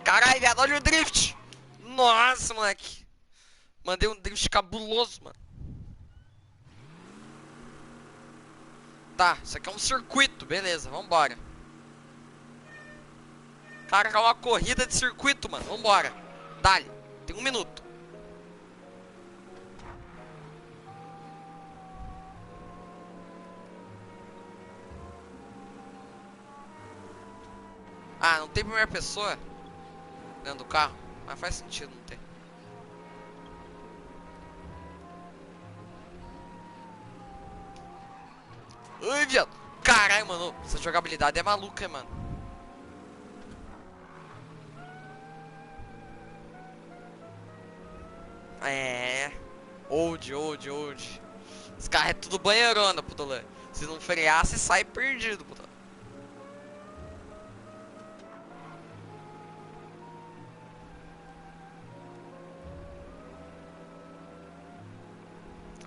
Caralho, viado, olha o drift. Nossa, moleque. Mandei um drift cabuloso, mano. Tá, isso aqui é um circuito, beleza, vambora. Cara, é uma corrida de circuito, mano, vambora. Dale, tem 1 minuto. Ah, não tem primeira pessoa dentro do carro? Mas faz sentido não ter. Ai, viado. Caralho, mano, essa jogabilidade é maluca, hein, mano. É. Old. Esse carro é tudo banheirona, putolã. Se não frear, você sai perdido, putolã.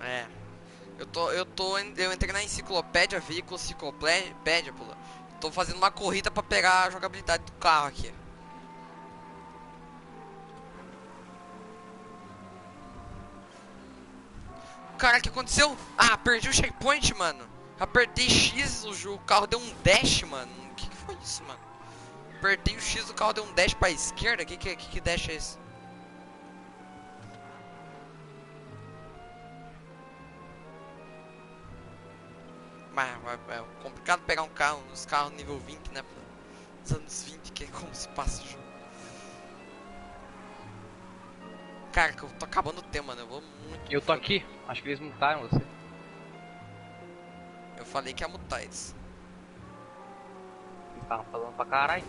É. Eu entrei na enciclopédia, veículo enciclopédia, putolã. Tô fazendo uma corrida pra pegar a jogabilidade do carro aqui. Cara, o que aconteceu? Ah, perdi o checkpoint, mano. Apertei X, o carro deu um dash, mano. O que foi isso, mano? Apertei o X, o carro deu um dash pra esquerda. Que dash é esse? Mas é complicado pegar um carro, uns carros nível 20, né? Nos anos 20, que é como se passa o jogo. Cara, que eu tô acabando o tema, né? Eu vou muito. Eu tô aqui, acho que eles mutaram você. Eu falei que ia mutar eles. Eles estavam falando pra caralho.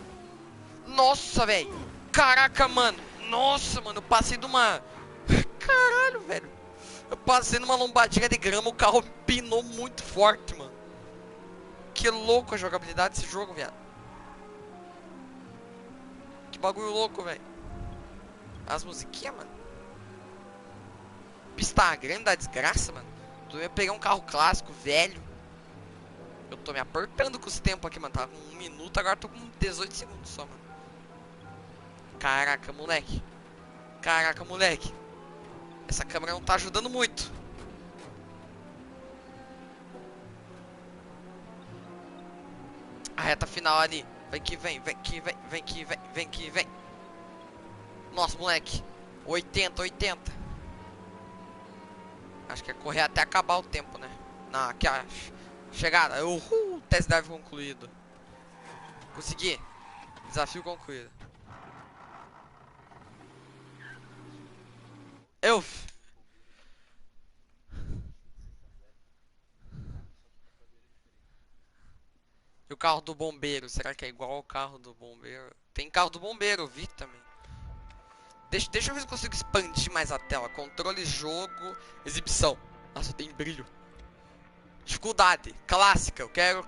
Nossa, velho! Caraca, mano! Nossa, mano, eu passei de uma. Caralho, velho! Eu passei numa lombadinha de grama, o carro pinou muito forte, mano. Que louco a jogabilidade desse jogo, viado. Que bagulho louco, velho. As musiquinhas, mano. Pista grande da desgraça, mano. Tu ia pegar um carro clássico, velho. Eu tô me apertando com os tempos aqui, mano. Tava com 1 minuto, agora tô com 18 segundos só, mano. Caraca, moleque. Caraca, moleque. Essa câmera não tá ajudando muito. A reta final ali. Vem que vem, vem que vem, vem que vem, vem que vem. Nossa, moleque. 80. Acho que é correr até acabar o tempo, né? Não, aqui a chegada. Uhul, test drive concluído. Consegui. Desafio concluído. Eu. E o carro do bombeiro? Será que é igual ao carro do bombeiro? Tem carro do bombeiro, eu vi também. Deixa eu ver se eu consigo expandir mais a tela. Controle, jogo, exibição. Nossa, tem brilho. Dificuldade, clássica. Eu quero.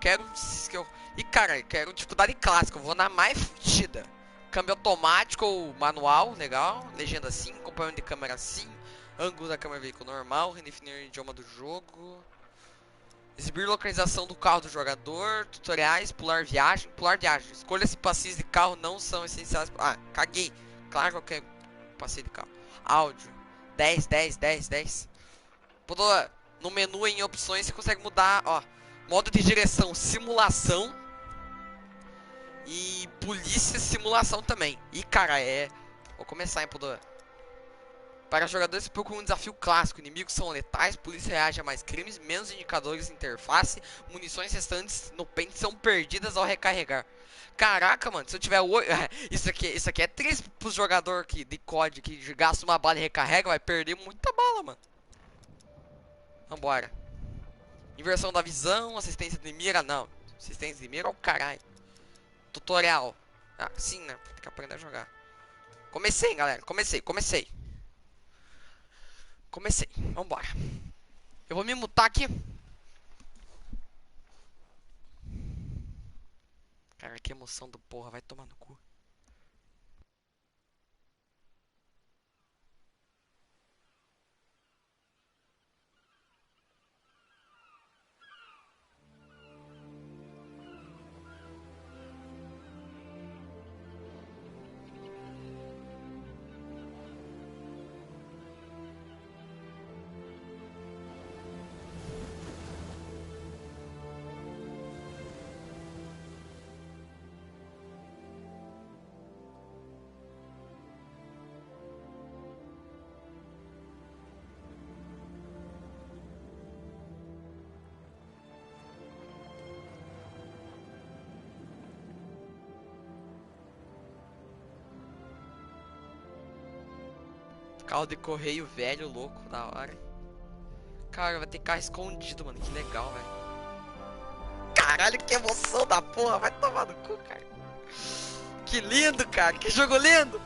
E cara, eu quero dificuldade clássica. Eu vou na mais fodida. Câmbio automático ou manual, legal. Legenda sim, acompanhamento de câmera sim. Ângulo da câmera veículo normal. Redefinir o idioma do jogo. Exibir localização do carro do jogador. Tutoriais, pular viagem. Pular viagem. Escolha se passeios de carro não são essenciais. Ah, caguei. Claro que eu quero passeio de carro. Áudio. 10. No menu em opções você consegue mudar, ó. Modo de direção, simulação. E polícia, simulação também. E cara, vou começar, hein, Podor. Para jogadores que procuram um desafio clássico, inimigos são letais, polícia reage a mais crimes, menos indicadores de interface, munições restantes no pente são perdidas ao recarregar. Caraca, mano, se eu tiver 8. Isso aqui é triste pro jogador de COD que gasta uma bala e recarrega, vai perder muita bala, mano. Vambora. Inversão da visão, assistência de mira, não. Assistência de mira é o caralho. Tutorial. Ah, sim, né? Tem que aprender a jogar. Comecei, galera. Comecei. Vambora. Eu vou me mutar aqui. Cara, que emoção do porra. Vai tomar no cu. Carro de correio velho, louco, da hora. Cara, vai ter carro escondido, mano. Que legal, velho. Caralho, que emoção da porra. Vai tomar no cu, cara. Que lindo, cara. Que jogo lindo.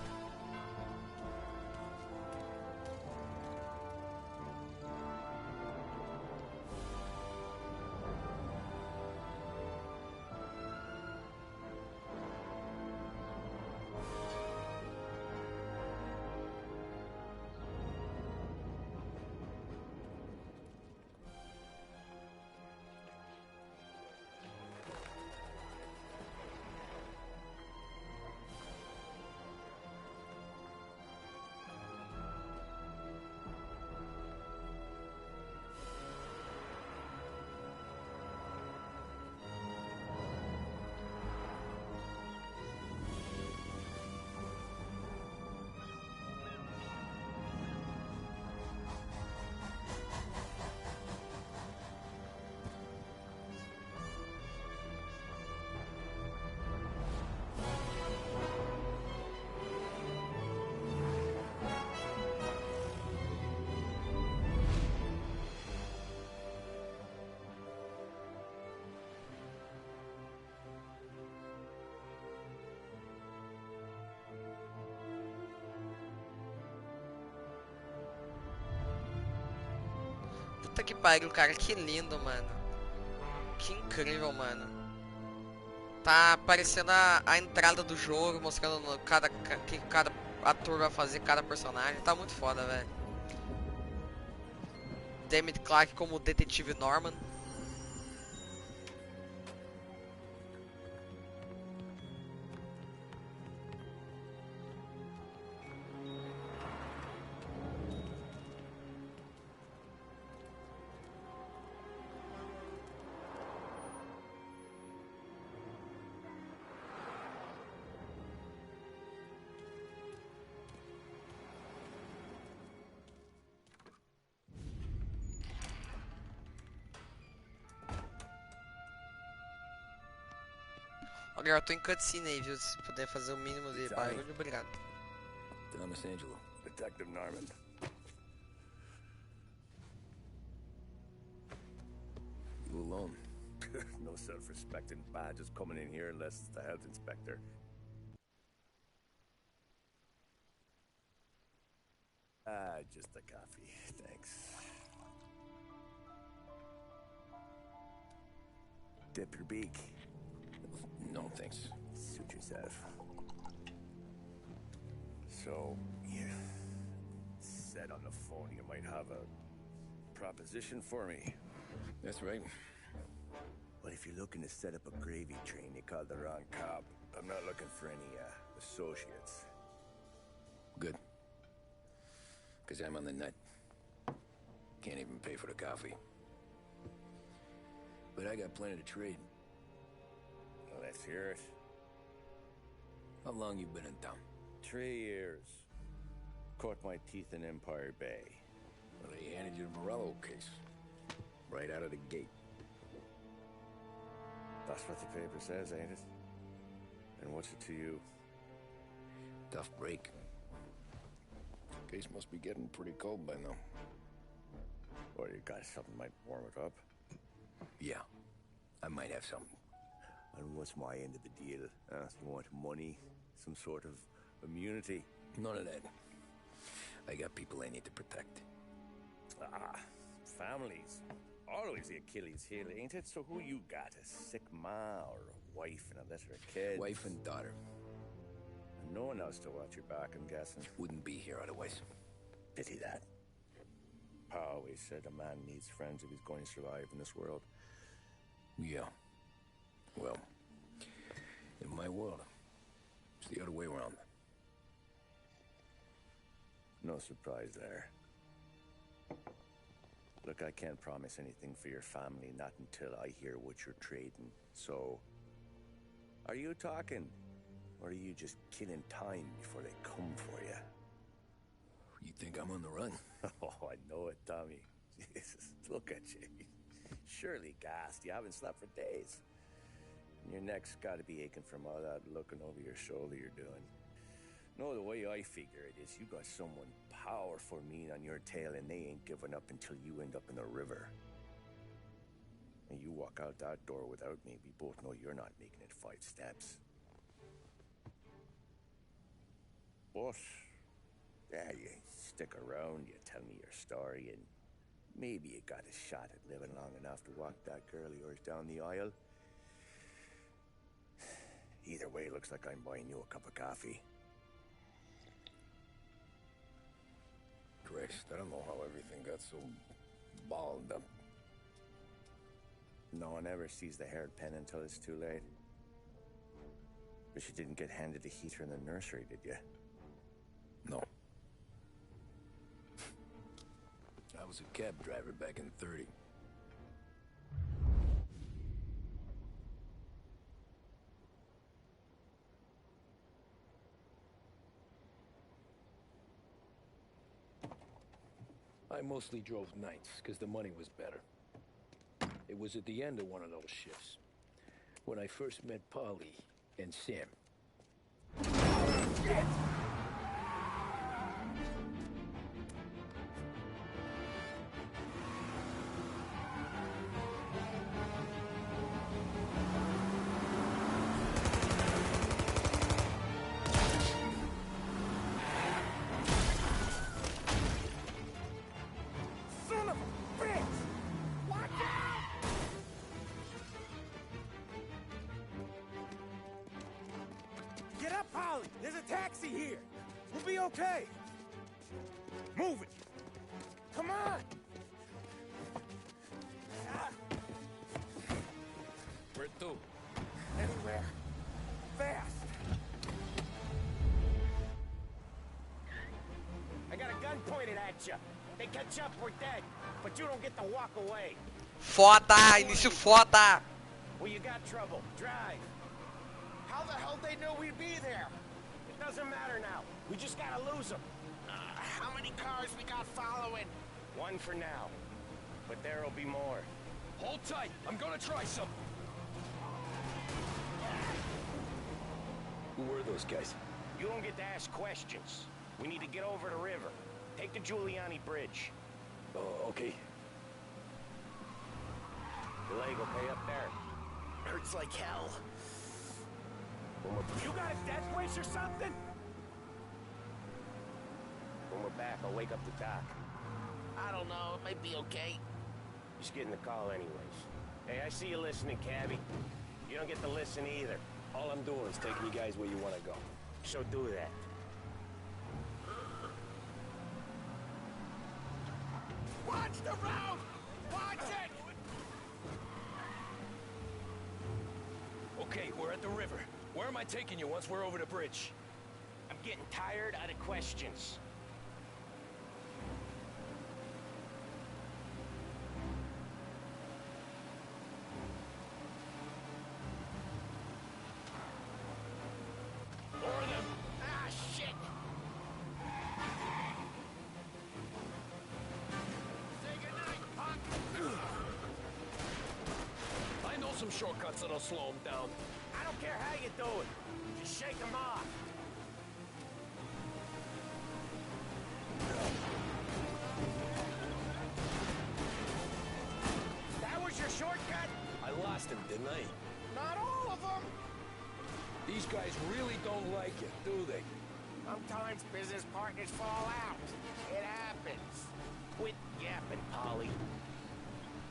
Puta que pariu, cara. Que lindo, mano. Que incrível, mano. Tá aparecendo a entrada do jogo, mostrando que cada ator vai fazer, cada personagem. Tá muito foda, velho. David Clark como detetive Norman. Ó, galera, eu tô em cutscene aí, viu? Se puder fazer o mínimo de barulho, obrigado. Thomas Angelo. Detective Norman. You alone? No self-respecting badges coming in here unless it's the health inspector. Just a coffee, thanks. Dip your beak. No, thanks. Suit yourself. So, you said on the phone you might have a proposition for me. That's right. But if you're looking to set up a gravy train, you called the wrong cop. I'm not looking for any, associates. Good. Because I'm on the nut. Can't even pay for the coffee. But I got plenty to trade. Well, let's hear it. How long you been in town? 3 years. Caught my teeth in Empire Bay. Well, they handed you the Morello case. Right out of the gate. That's what the paper says, ain't it? And what's it to you? Tough break. Case must be getting pretty cold by now. Or you got something might warm it up? Yeah. I might have something. And what's my end of the deal? You want money? Some sort of immunity? None of that. I got people I need to protect. Families. Always the Achilles heel, ain't it? So who you got? A sick ma or a wife and a litter of kids? Wife and daughter. And no one else to watch your back, I'm guessing. Wouldn't be here otherwise. Pity that. Pa always said a man needs friends if he's going to survive in this world. Yeah. Well, in my world, it's the other way around. No surprise there. Look, I can't promise anything for your family, not until I hear what you're trading. So, are you talking? Or are you just killing time before they come for you? You think I'm on the run? Oh, I know it, Tommy. Jesus, look at you. Surely gassed. You haven't slept for days. And your neck's got to be aching from all that looking over your shoulder you're doing. No, the way I figure it is you got someone powerful mean on your tail and they ain't giving up until you end up in the river. And you walk out that door without me, we both know you're not making it 5 steps. But, yeah, you stick around, you tell me your story, and maybe you got a shot at living long enough to walk that girl of yours down the aisle. Either way, looks like I'm buying you a cup of coffee. Christ, I don't know how everything got so balled up. No one ever sees the haired pen until it's too late. But you didn't get handed a heater in the nursery, did you? No. I was a cab driver back in 30. I mostly drove nights, because the money was better. It was at the end of one of those shifts, when I first met Polly and Sam. Shit! Get up, Polly! There's a taxi here! We'll be okay! Move it! Come on! Where to? Anywhere. Fast! I got a gun pointed at you. They catch up, we're dead. But you don't get to walk away. Foda! Início foda! Well, you got trouble. Drive. How the hell they know we'd be there? It doesn't matter now. We just gotta lose them. How many cars we got following? One for now. But there'll be more. Hold tight. I'm gonna try something. Who were those guys? You don't get to ask questions. We need to get over the river. Take the Giuliani Bridge. Oh, okay. Your leg okay up there? Hurts like hell. You got a death wish or something? When we're back, I'll wake up the doc. I don't know. It might be okay. Just getting the call anyways. Hey, I see you listening, cabbie. You don't get to listen either. All I'm doing is taking you guys where you want to go. So do that. Watch the road! Watch it! Okay, we're at the river. Where am I taking you once we're over the bridge? I'm getting tired out of questions. Or them. Ah, shit! Say goodnight, Pop! I know some shortcuts that'll slow them down. I don't care how you do it. Just shake them off. That was your shortcut? I lost him, didn't I? Not all of them. These guys really don't like it, do they? Sometimes business partners fall out. It happens. Quit yapping, Polly.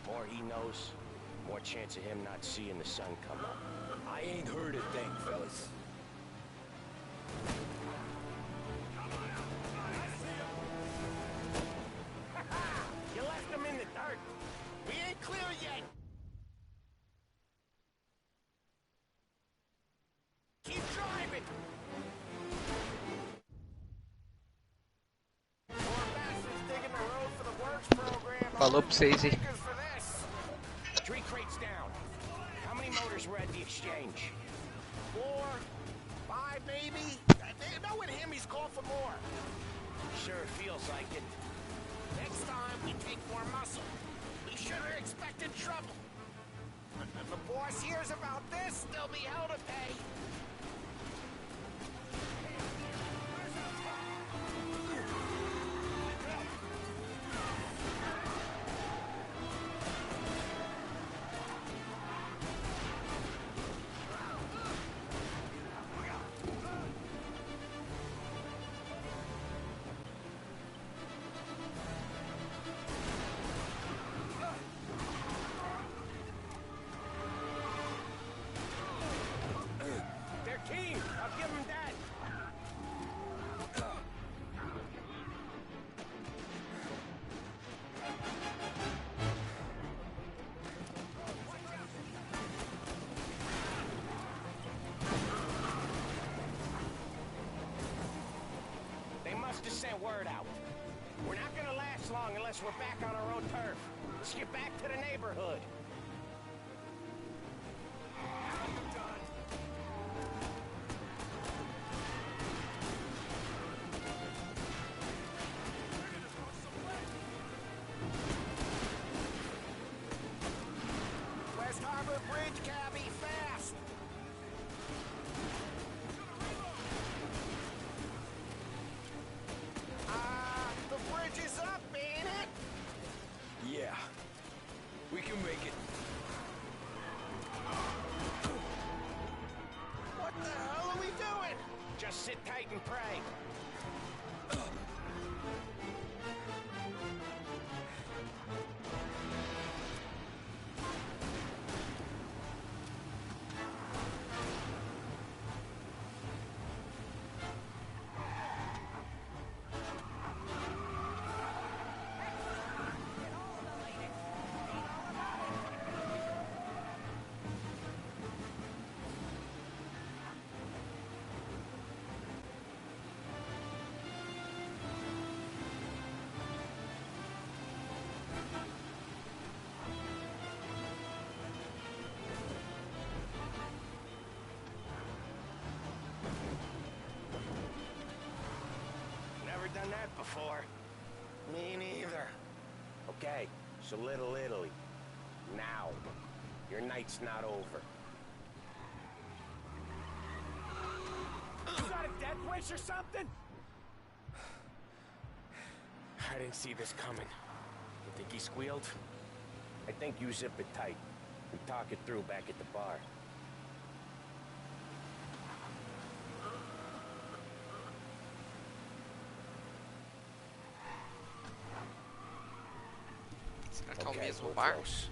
More he knows, more chance of him not seeing the sun come up. I ain't heard a thing, fellas. You left him in the dirt. We ain't clear yet. Keep driving. More bastards digging the road for the works program. Falou pra vocês, hein? Stickers for this. 3 crates down. How many motors were at the exchange? 4, 5 maybe? Knowing him, he's called for more. Sure feels like it. Next time, we take more muscle. We should have expected trouble. If the boss hears about this, there'll be hell to pay. best to send word out. We're not gonna last long unless we're back on our own turf. Let's get back to the neighborhood. West Harbor Bridge, cabby, fast! The bridge is up, ain't it? Yeah. We can make it. What the hell are we doing? Just sit tight and pray. Never done that before. Me neither. Okay, so Little Italy. Now. Your night's not over. You got a death wish or something? I didn't see this coming. You think he squealed? I think you zip it tight. We talk it through back at the bar. Será que é o Okay, mesmo we're bar? close.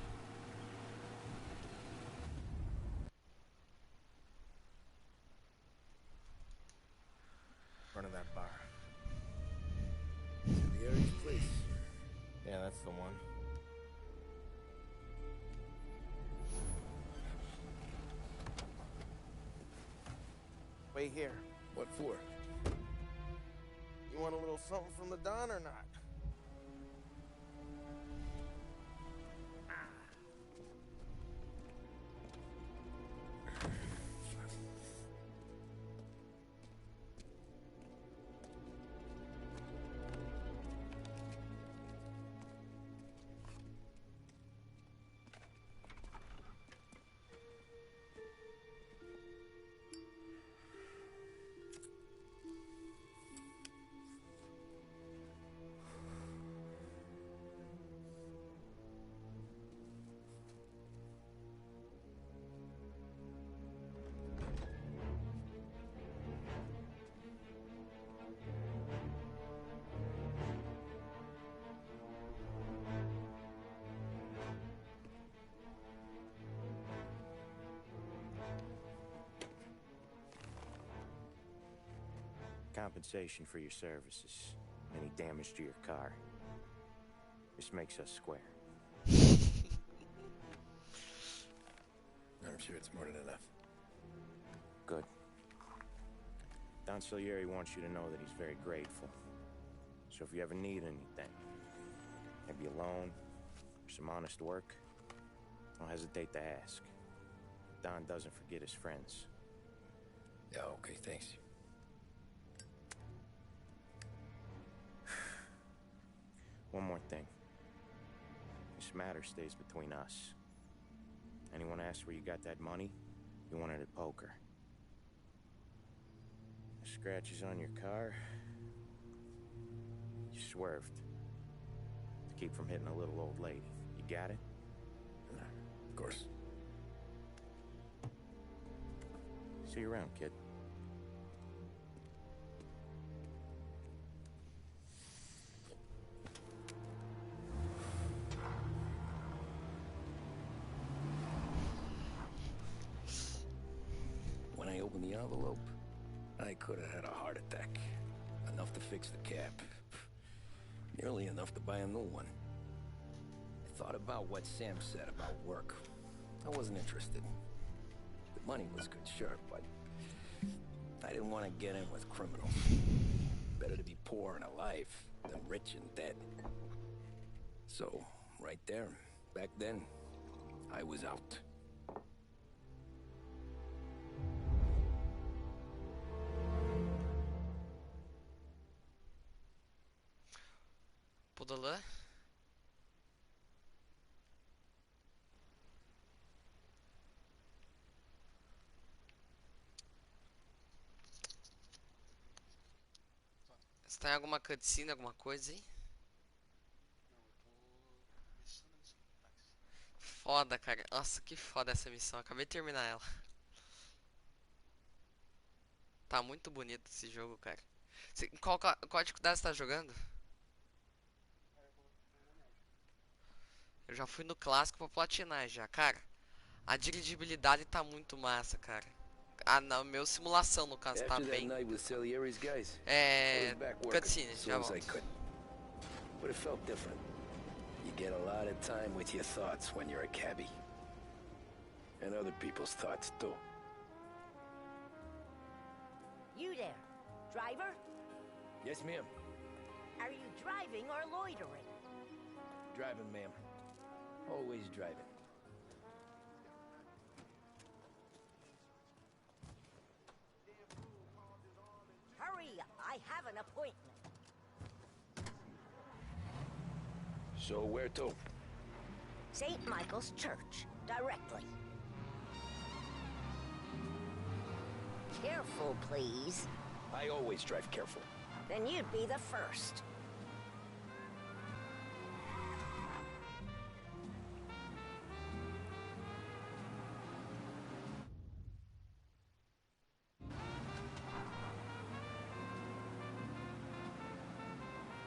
Front of that bar. Salieri's place. Yeah, that's the one. Wait here. What for? You want a little something from the Don or not? Compensation for your services. Any damage to your car. This makes us square. I'm sure it's more than enough. Good. Don Salieri wants you to know that he's very grateful. So if you ever need anything, maybe a loan or some honest work, don't hesitate to ask. Don doesn't forget his friends. Yeah, okay, thanks. One more thing. This matter stays between us. Anyone asks where you got that money, you won it at poker. The scratches on your car, you swerved. To keep from hitting a little old lady. You got it? Of course. See you around, kid. When I opened the envelope, I could have had a heart attack. Enough to fix the cap. Nearly enough to buy a new one. I thought about what Sam said about work. I wasn't interested. The money was good, sure, but I didn't want to get in with criminals. Better to be poor and alive than rich and dead. So, right there, back then, I was out. Pudalı. Você tá em alguma cutscene, alguma coisa aí? Foda, cara. Nossa, que foda essa missão. Acabei de terminar ela. Tá muito bonito esse jogo, cara. Qual dificuldade você tá jogando? Eu já fui no clássico pra platinar já, cara. A dirigibilidade tá muito massa, cara. Ah, não, meu simulação no caso tá After that bem. night with Salieri's guys, I was É. back working Cutscene, as já soon as I volto. could. But it felt different. You get a lot of time with your thoughts when you're a cabbie. And other people's thoughts, too. You there, driver? Yes, ma'am. Are you driving or loitering? Driving, ma'am. Always driving. Hurry, I have an appointment. So where to? St. Michael's Church, directly. Careful, please. I always drive careful. Then you'd be the first.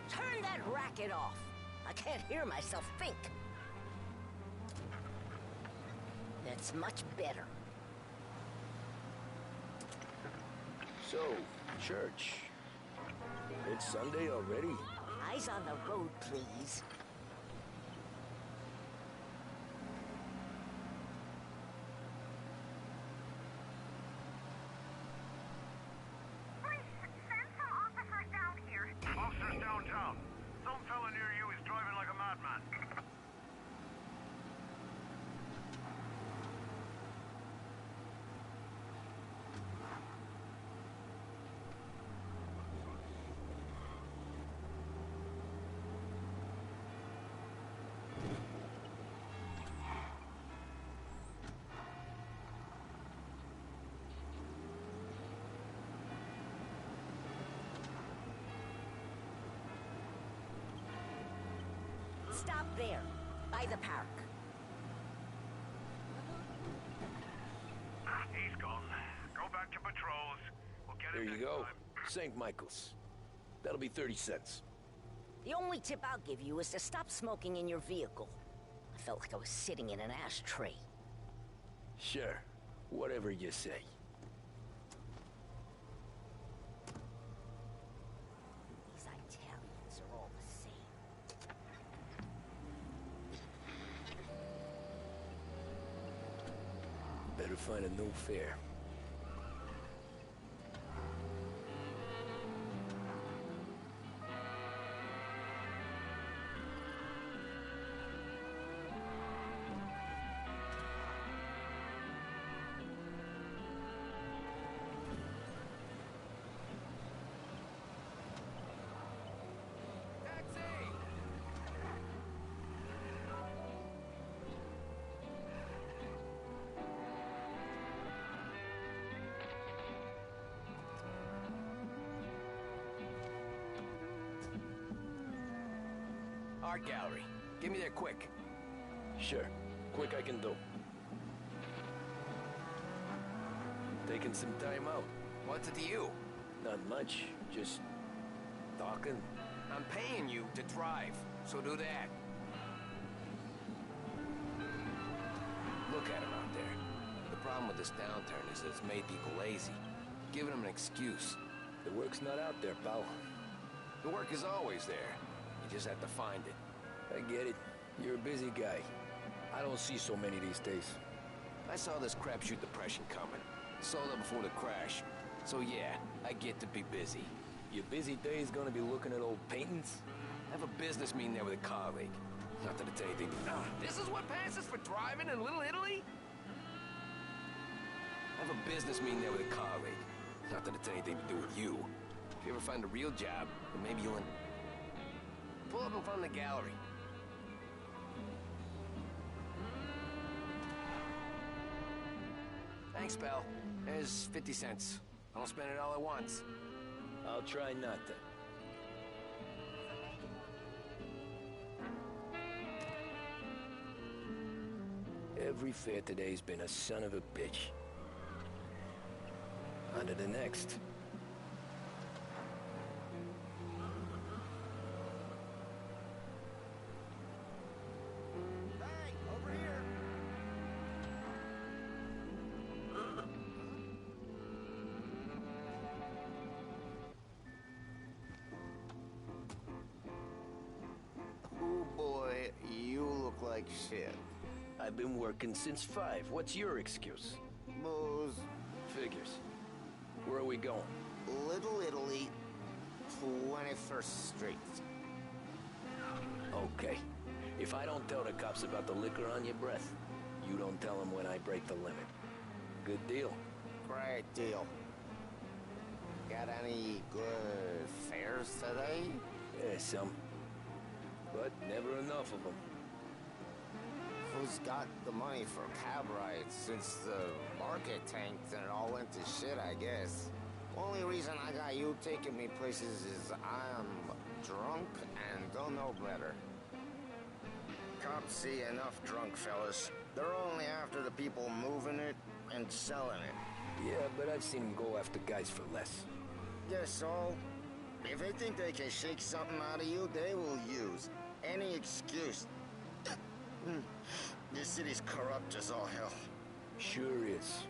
Turn that racket off. I can't hear myself think. That's much better. So, church. It's Sunday already? Eyes on the road, please. Officers downtown. Some fella near you is driving like a madman. Stop there, by the park. He's gone. Go back to patrols. We'll get There him you next go. time. St. Michael's. That'll be 30 cents. The only tip I'll give you is to stop smoking in your vehicle. I felt like I was sitting in an ashtray. Sure. Whatever you say. These Italians are all the same. Better find a new fare. Art gallery. Get me there quick. Sure. Quick I can do. Taking some time out. What's it to you? Not much. Just talking. I'm paying you to drive, so do that. Look at him out there. The problem with this downturn is that it's made people lazy. Giving them an excuse. The work's not out there, pal. The work is always there. You just have to find it. I get it. You're a busy guy. I don't see so many these days. I saw this crapshoot depression coming. Sold up before the crash. So yeah, I get to be busy. Your busy day's gonna be looking at old paintings? I have a business meeting there with a colleague. Not that it's anything. This is what passes for driving in Little Italy? I have a business meeting there with a colleague. Not that it's anything to do with you. If you ever find a real job, then maybe you'll... Pull up in front of the gallery. Thanks, pal. There's 50 cents. I won't spend it all at once. I'll try not to. Every fair today's been a son of a bitch. On to the next. Hey, over here. Oh boy, you look like shit. I've been working since 5. What's your excuse? Booze. Figures. Where are we going? Little Italy, 21st Street. Okay. If I don't tell the cops about the liquor on your breath, you don't tell them when I break the limit. Good deal. Great deal. Got any good fares today? Yeah, some. But never enough of them. Who's got the money for cab rides since the market tanked and it all went to shit, I guess? Only reason I got you taking me places is I'm drunk and don't know better. Cops see enough drunk fellas. They're only after the people moving it and selling it. Yeah, but I've seen them go after guys for less. Yes, so if they think they can shake something out of you, they will use any excuse. This city's corrupt as all hell. Sure is.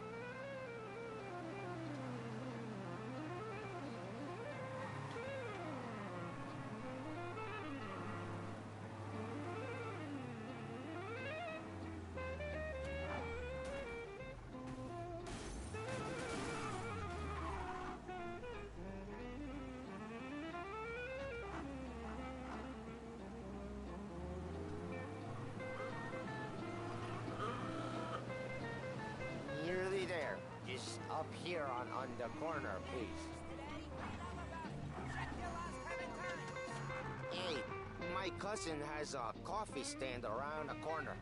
Nearly there. Just up here on the corner, please. Hey, my cousin has a coffee stand around the corner.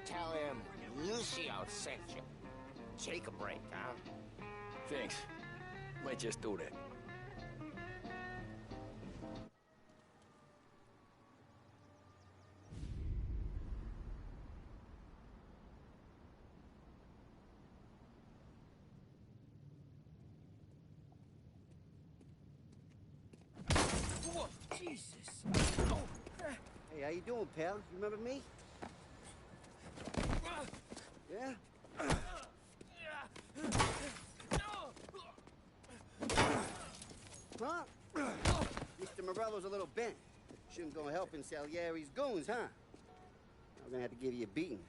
Tell him Lucio sent you. Take a break, huh? Thanks. Might just do that. Jesus. Oh. Hey, how you doing, pal? You remember me? Yeah? Huh? Mr. Morello's a little bent. Shouldn't go helping Salieri's goons, huh? I'm gonna have to give you a beating.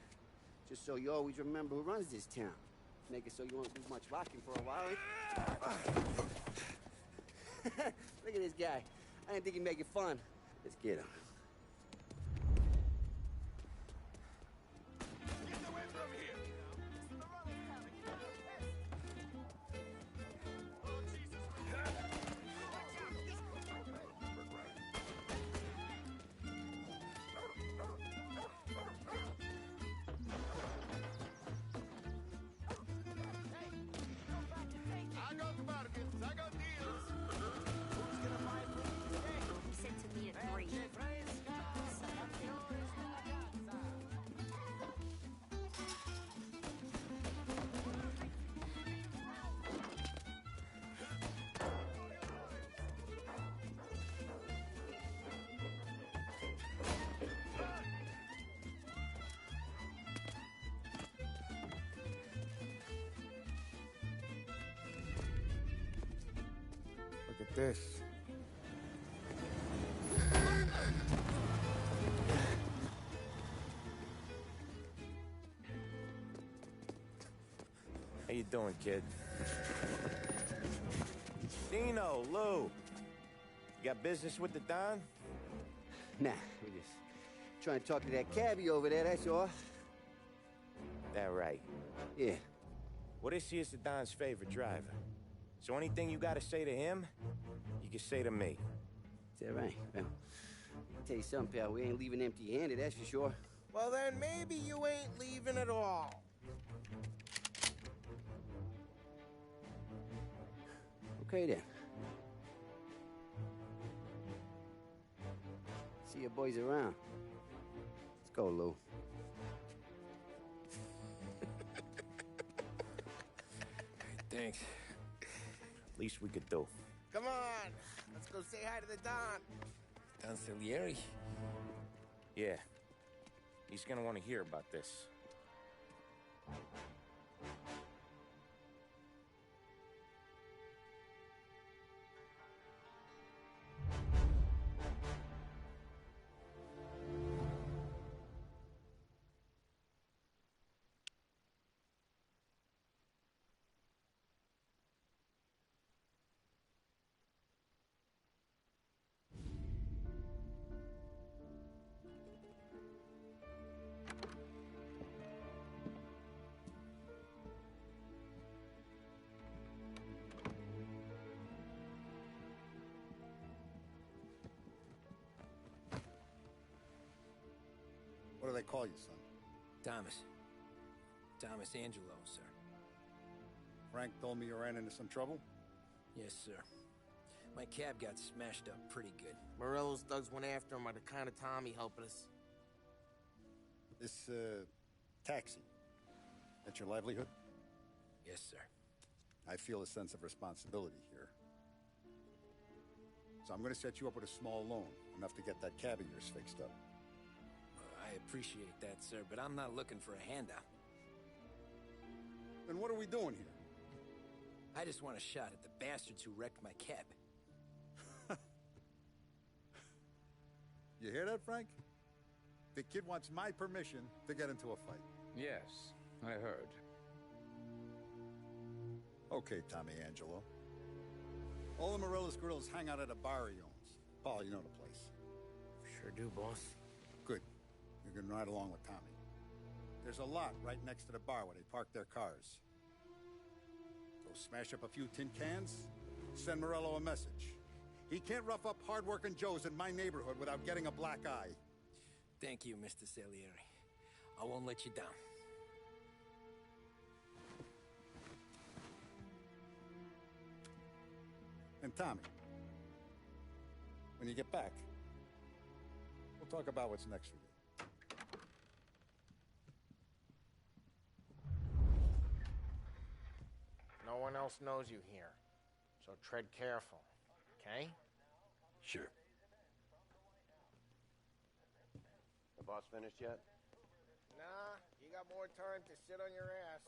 Just so you always remember who runs this town. Make it so you won't do much rocking for a while. Look at this guy. I didn't think he'd make it fun. Let's get him. Get away from here! I got bargains, I got deals. Who's gonna buy from me today? He said to me at 3. Look at this. How you doing, kid? Dino, Lou, You got business with the Don? Nah, we just trying to talk to that cabbie over there, that's all. That right. Yeah. Well, this here's the Don's favorite driver. So anything you gotta say to him, you can say to me. Is that right? Well, I'll tell you something, pal. We ain't leaving empty-handed, that's for sure. Well, then maybe you ain't leaving at all. Okay, then. See your boys around. Let's go, Lou. Thanks. Least we could do. Come on, let's go say hi to the Don. Don Salieri? Yeah. He's gonna want to hear about this. What do they call you, son? Thomas. Thomas Angelo, sir. Frank told me you ran into some trouble? Yes, sir. My cab got smashed up pretty good. Morello's thugs went after him by the kind of Tommy helping us. This, taxi. That's your livelihood? Yes, sir. I feel a sense of responsibility here. So I'm gonna set you up with a small loan, enough to get that cab of yours fixed up. I appreciate that, sir, but I'm not looking for a handout. Then what are we doing here? I just want a shot at the bastards who wrecked my cab. You hear that, Frank? The kid wants my permission to get into a fight. Yes, I heard. Okay, Tommy Angelo. All the Morello's girls hang out at a bar he owns. Paul, you know the place. Sure do, boss. Good. You can ride along with Tommy. There's a lot right next to the bar where they park their cars. Go smash up a few tin cans, send Morello a message. He can't rough up hard-working Joes in my neighborhood without getting a black eye. Thank you, Mr. Salieri. I won't let you down. And Tommy, when you get back, we'll talk about what's next for you. No one else knows you here, so tread careful, okay? Sure. The boss finished yet? Nah, you got more time to sit on your ass.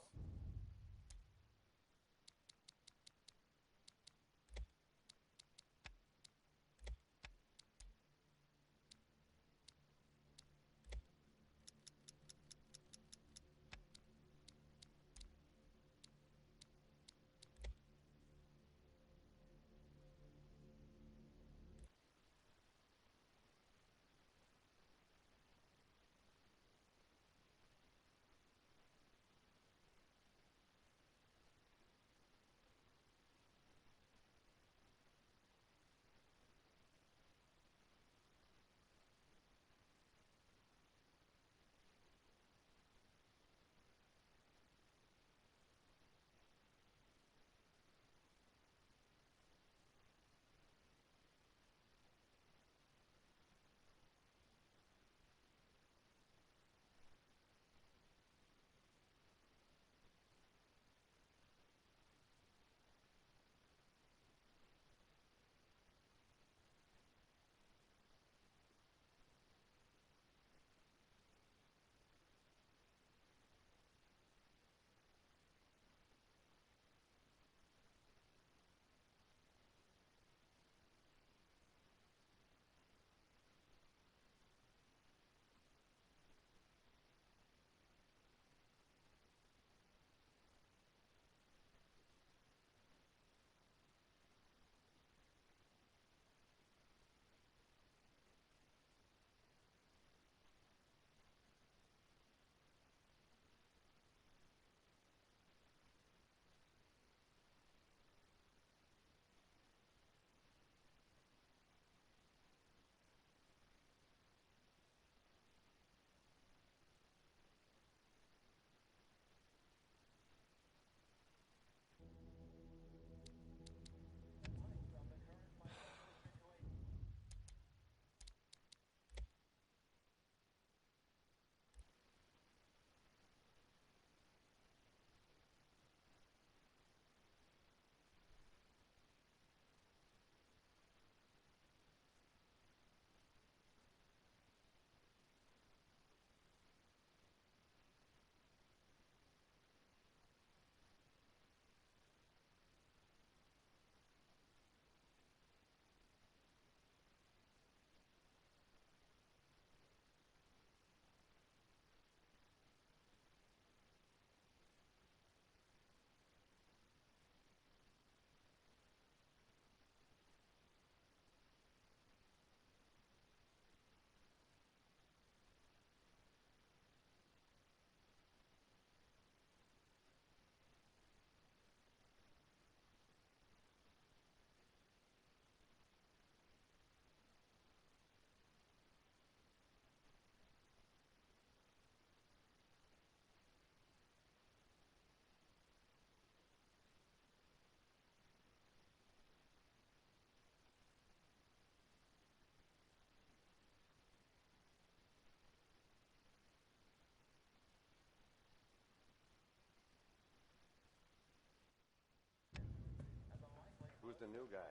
the new guy?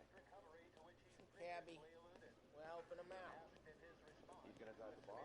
Cabby. We're helping him out. He's gonna drive the bar?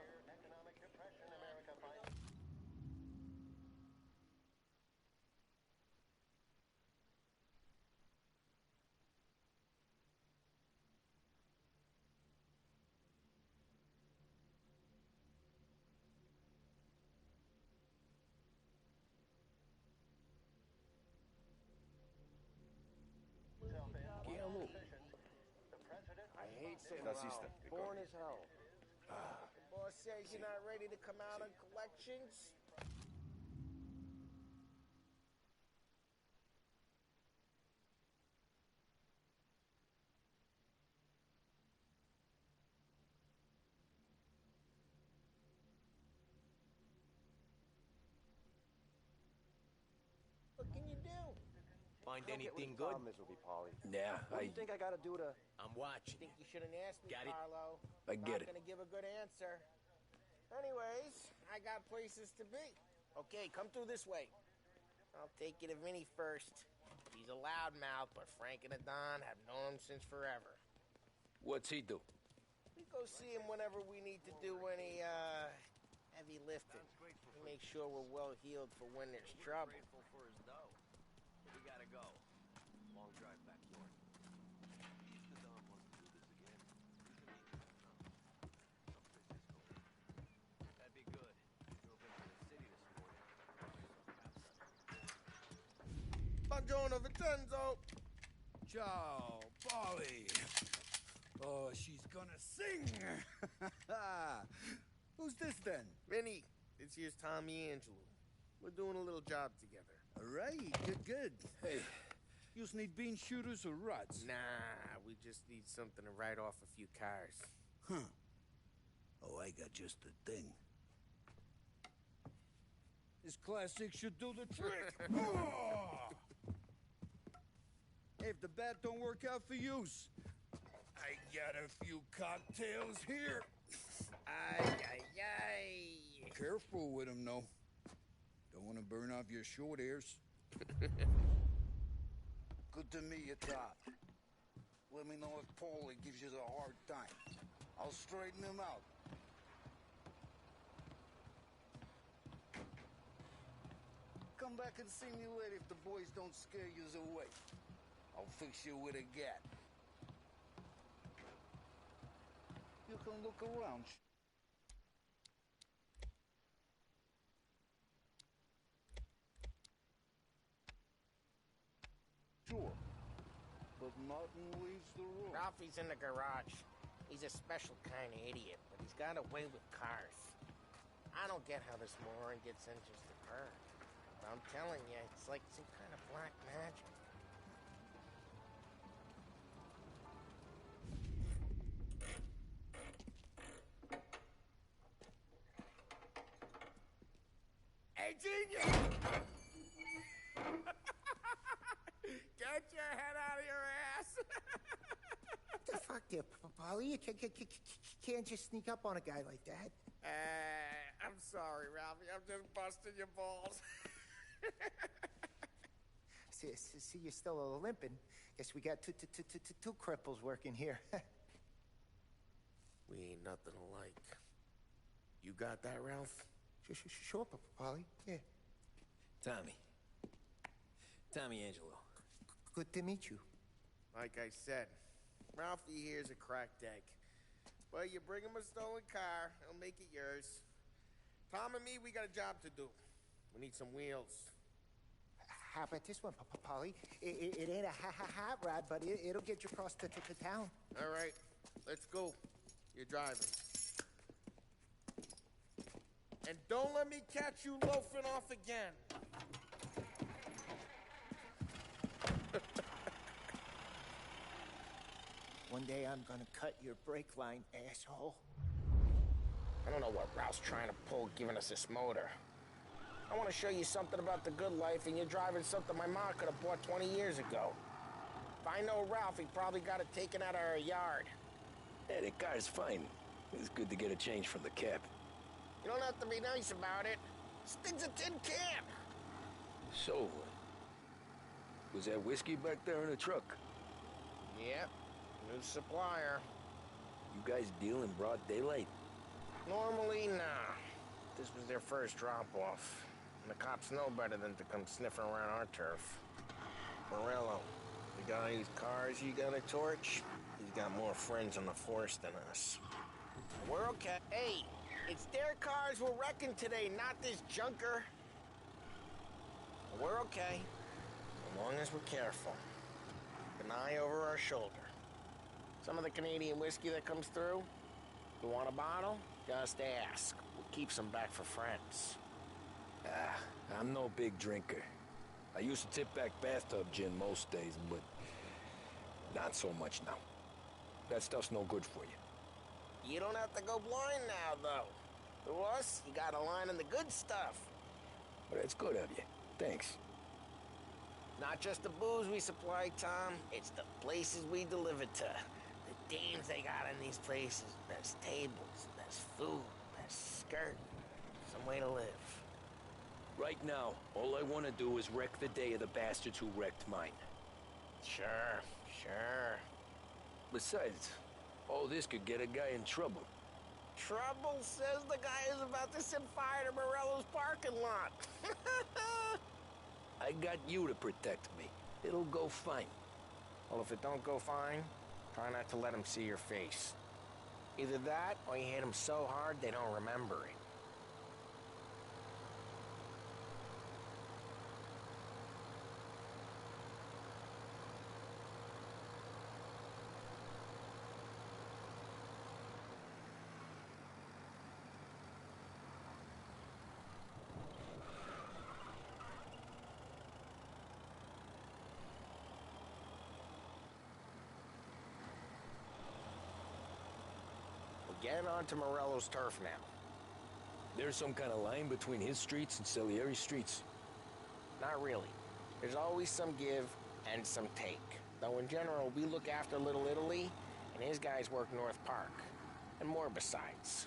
I hate sitting Racista, around. Boring as hell. The boss says you're not ready to come out on collections. What can you do? Find anything good? Miserably, Polly. Yeah, What do you think I gotta do to... I I'm watching. think you shouldn't ask me, Got it? Carlo. I get Not it. gonna give a good answer. Anyways, I got places to be. Okay, come through this way. I'll take you to Vinny first. He's a loudmouth, but Frank and the Don have known him since forever. What's he do? We go see him whenever we need to do any, heavy lifting. We make sure we're well healed for when there's trouble. Grateful for his dough. We gotta go. Long drive back north. If the Don wants to do this again, we can meet him someplace cold. That'd be good. Drove into the city this morning. Buongiorno, Vincenzo! Ciao, Polly. Oh, she's gonna sing. Who's this then? Vinny, this here's Tommy Angelo. We're doing a little job together. All right, good. Hey, you need bean shooters or rods? Nah, we just need something to write off a few cars. Huh. Oh, I got just the thing. This classic should do the trick. Oh! If the bat don't work out for use, I got a few cocktails here. Ay. Careful with them, though. Don't want to burn off your short hairs. Good to meet you, Top. Let me know if Paulie gives you a hard time. I'll straighten him out. Come back and see me later if the boys don't scare you away. I'll fix you with a gat. You can look around. Sure. But Martin leaves the room. Ralphie's in the garage. He's a special kind of idiot, but he's got a way with cars. I don't get how this moron gets interested in her. But I'm telling you, it's like some kind of black magic. Hey, genius! Get your head out of your ass! What the fuck there, Polly? You can't just sneak up on a guy like that. I'm sorry, Ralphie. I'm just busting your balls. See, you're still limping. Guess we got two cripples working here. We ain't nothing alike. You got that, Ralph? Sure, Polly. Yeah. Tommy Angelo. Good to meet you. Like I said, Ralphie here's a cracked egg. But you bring him a stolen car, he'll make it yours. Tom and me, we got a job to do. We need some wheels. How about this one, Polly? It ain't a hot rod, but it'll get you across to town. All right, let's go. You're driving. And don't let me catch you loafing off again. One day I'm gonna cut your brake line, asshole. I don't know what Ralph's trying to pull giving us this motor. I want to show you something about the good life, and you're driving something my mom could have bought 20 years ago. If I know Ralph, he probably got it taken out of our yard. Yeah, the car's fine. It's good to get a change from the cab. You don't have to be nice about it. This thing's a tin can. So, was that whiskey back there in the truck? Yep, new supplier. You guys deal in broad daylight? Normally, nah. This was their first drop-off. And the cops know better than to come sniffing around our turf. Morello, the guy whose cars you gonna torch, he's got more friends on the force than us. We're okay. Hey, it's their cars we're wrecking today, not this junker. We're okay, as long as we're careful. An eye over our shoulder. Some of the Canadian whiskey that comes through, you want a bottle? Just ask. We'll keep some back for friends. I'm no big drinker. I used to tip back bathtub gin most days, but not so much now. That stuff's no good for you. You don't have to go blind now, though. Through us, you got a line in the good stuff. But it's good of you. Thanks. Not just the booze we supply, Tom. It's the places we deliver to. The dames they got in these places. Best tables, best food, best skirt. Some way to live. Right now, all I want to do is wreck the day of the bastards who wrecked mine. Sure, sure. Besides, all this could get a guy in trouble. Trouble says the guy is about to set fire to Morello's parking lot. I got you to protect me. It'll go fine. Well, if it don't go fine, try not to let them see your face. Either that, or you hit them so hard they don't remember it. Get onto Morello's turf now. There's some kind of line between his streets and Salieri's streets. Not really. There's always some give and some take. Though in general, we look after Little Italy, and his guys work North Park. And more besides.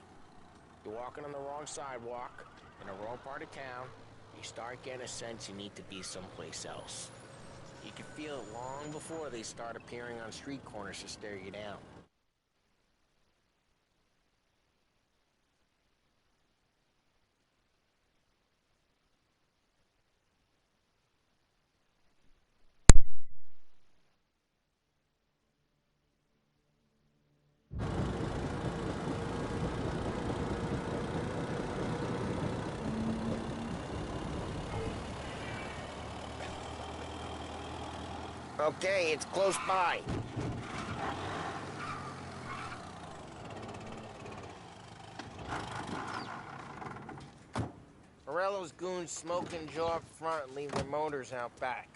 You're walking on the wrong sidewalk, in the wrong part of town, you start getting a sense you need to be someplace else. You can feel it long before they start appearing on street corners to stare you down. Okay, it's close by. Morello's goons smoke and jaw up front and leave their motors out back.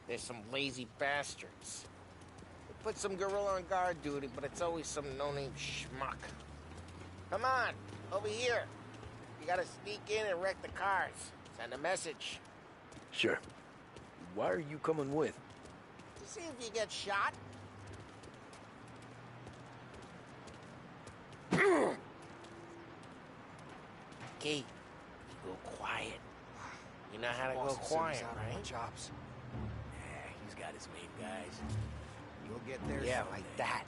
There's some lazy bastards. They put some gorilla on guard duty, but it's always some no-name schmuck. Come on, over here. You gotta sneak in and wreck the cars. Send a message. Sure. Why are you coming with? To see if you get shot. Okay, you go quiet. You know how to go quiet, right? Chops. Yeah, he's got his main guys. You'll get there. Yeah, someday. like that.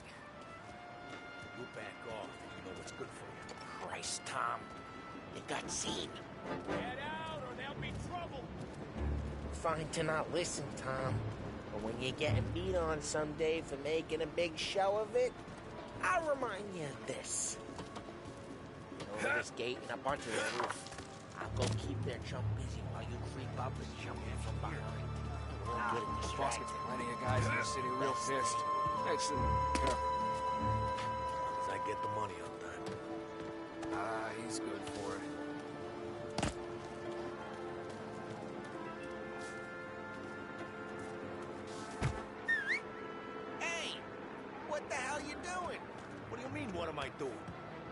You back off if you know what's good for you. Christ, Tom. You got seen. Get out or there'll be trouble. Fine to not listen, Tom. But when you're getting beat on someday for making a big show of it, I'll remind you of this. Over this gate and up onto the roof. I'll go keep their chump busy while you creep up and jump in from behind. We'll get it Boss distracted. gets plenty of guys in the city real pissed. Makes them careful. As I get the money on time. He's good for it. Hey! What the hell you doing? What do you mean, what am I doing?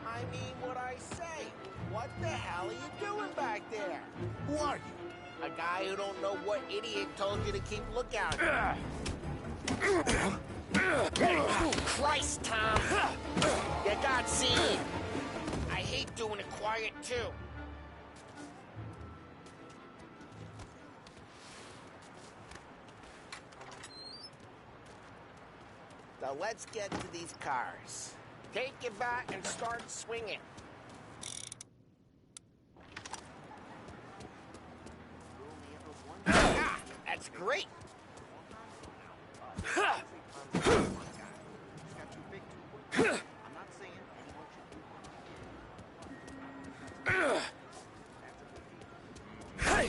I mean what I say. What the hell are you doing back there? Who are you? A guy who don't know what idiot told you to keep lookout. Oh, Christ, Tom! You got seen. I hate doing it quiet, too. So let's get to these cars. Take your bat and start swinging. Ah, that's great.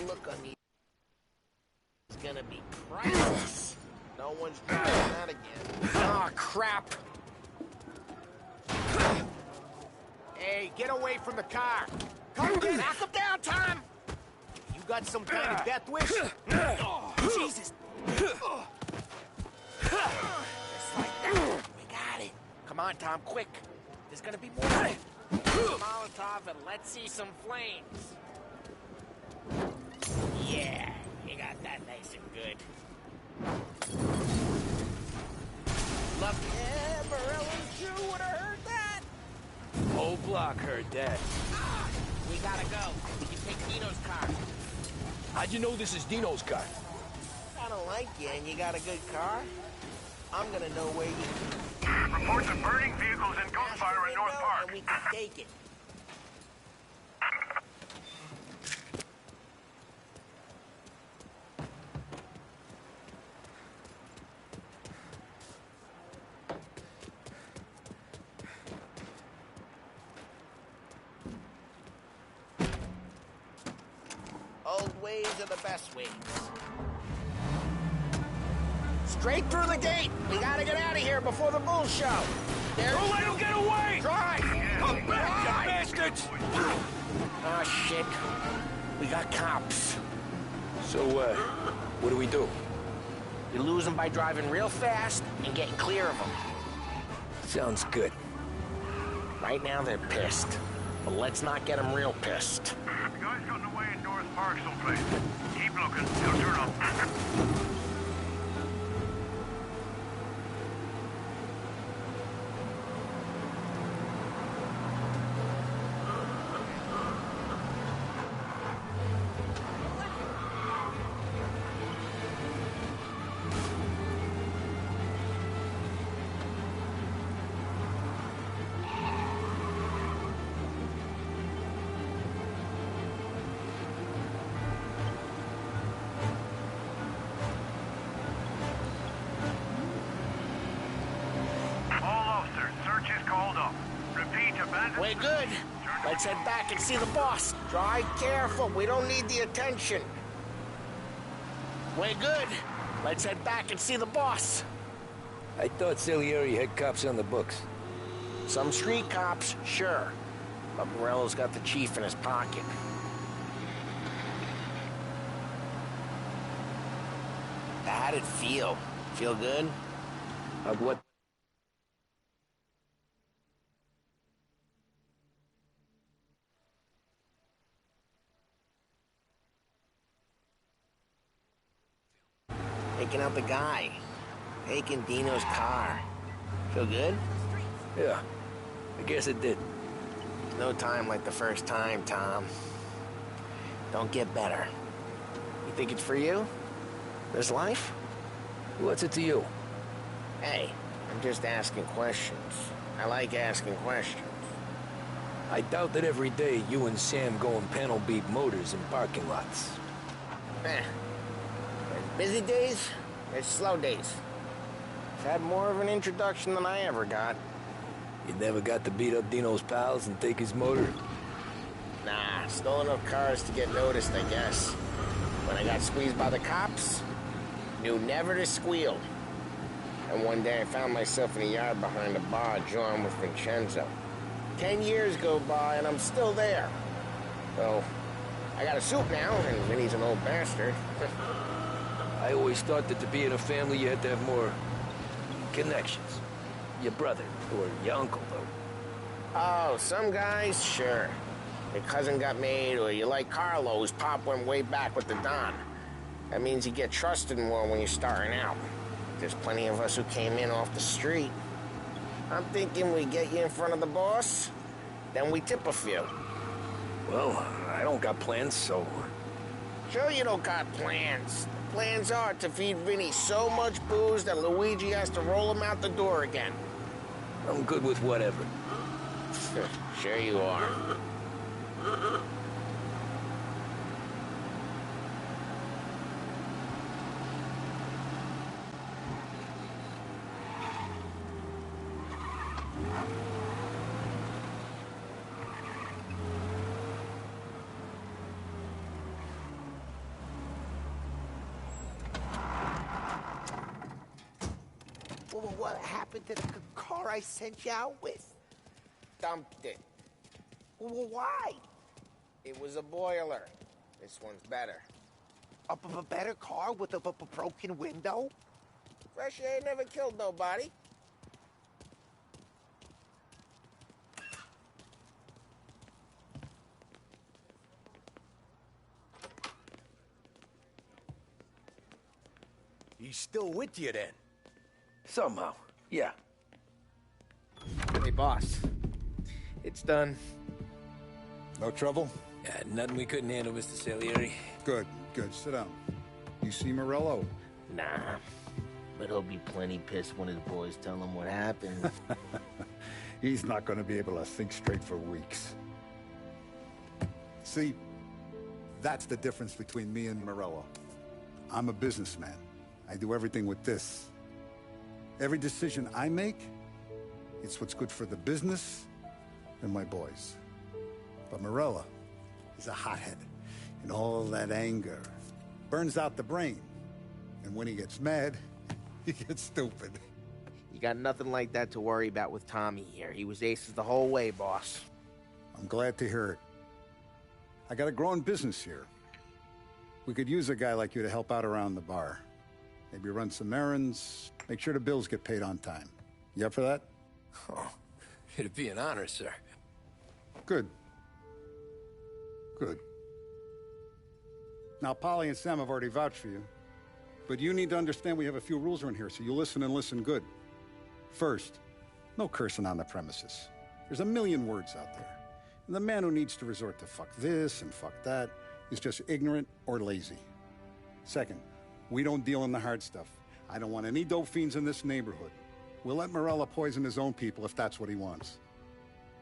Look on the... It's gonna be priceless. No one's driving that again. Oh, crap. Hey, get away from the car. Come get knock him down, Tom. You got some kind of death wish? Jesus. Just like that. We got it. Come on, Tom, quick. There's gonna be more. Molotov and let's see some flames. Yeah, you got that nice and good. Love Morello's crew would have heard that. Whole block heard that. We gotta go. You take Dino's car. How'd you know this is Dino's car? I don't like you and you got a good car. I'm gonna know where you... Reports of burning vehicles and gunfire in North Park. And we can take it. Old ways are the best ways. Straight through the gate. We gotta get out of here before the bull show. Don't let him get away! Drive! Come back, you bastards! Oh, shit. We got cops. So, what do we do? We lose them by driving real fast and getting clear of them. Sounds good. Right now, they're pissed. But let's not get them real pissed. The guy's gotten away in North Park someplace. Keep looking. He'll turn up. We're good. Let's head back and see the boss. Drive careful. We don't need the attention. We're good. Let's head back and see the boss. I thought Salieri had cops on the books. Some street cops, sure. But Morello's got the chief in his pocket. How'd it feel? Feel good? What? Taking out the guy. Taking Dino's car. Feel good? Yeah, I guess it did. No time like the first time, Tom. Don't get better. You think it's for you? This life? What's it to you? Hey, I'm just asking questions. I like asking questions. I doubt that every day you and Sam go and panel beat motors in parking lots. There's busy days, there's slow days. I've had more of an introduction than I ever got. You never got to beat up Dino's pals and take his motor? Nah, stole enough cars to get noticed, I guess. When I got squeezed by the cops, knew never to squeal. And one day I found myself in a yard behind a bar drawn with Vincenzo. 10 years go by and I'm still there. So, I got a suit now, and Vinny's an old bastard. I always thought that to be in a family you had to have more connections. Your brother, or your uncle, though. Oh, some guys, sure. Your cousin got made, or you like Carlo, whose pop went way back with the Don. That means you get trusted more when you're starting out. There's plenty of us who came in off the street. I'm thinking we get you in front of the boss, then we tip a few. Well, I don't got plans, so... Sure you don't got plans. The Plans are to feed Vinny so much booze that Luigi has to roll him out the door again. I'm good with whatever. Sure you are. Well, what happened to the car I sent you out with? Dumped it. Well, why? It was a boiler. This one's better. A better car with a broken window? Fresh air never killed nobody. He's still with you then? Somehow, yeah. Hey, boss. It's done. No trouble? Yeah, nothing we couldn't handle, Mr. Salieri. Good, good. Sit down. You see Morello? Nah. But he'll be plenty pissed when his boys tell him what happened. He's not going to be able to think straight for weeks. See, that's the difference between me and Morello. I'm a businessman. I do everything with this. Every decision I make, it's what's good for the business and my boys. But Morello is a hothead, and all that anger burns out the brain. And when he gets mad, he gets stupid. You got nothing like that to worry about with Tommy here. He was aces the whole way, boss. I'm glad to hear it. I got a growing business here. We could use a guy like you to help out around the bar. Maybe run some errands, make sure the bills get paid on time. You up for that? Oh, it'd be an honor, sir. Good. Good. Now, Polly and Sam have already vouched for you. But you need to understand we have a few rules around here, so you listen and listen good. First, no cursing on the premises. There's a million words out there. And the man who needs to resort to fuck this and fuck that is just ignorant or lazy. Second, we don't deal in the hard stuff. I don't want any dope fiends in this neighborhood. We'll let Morello poison his own people if that's what he wants.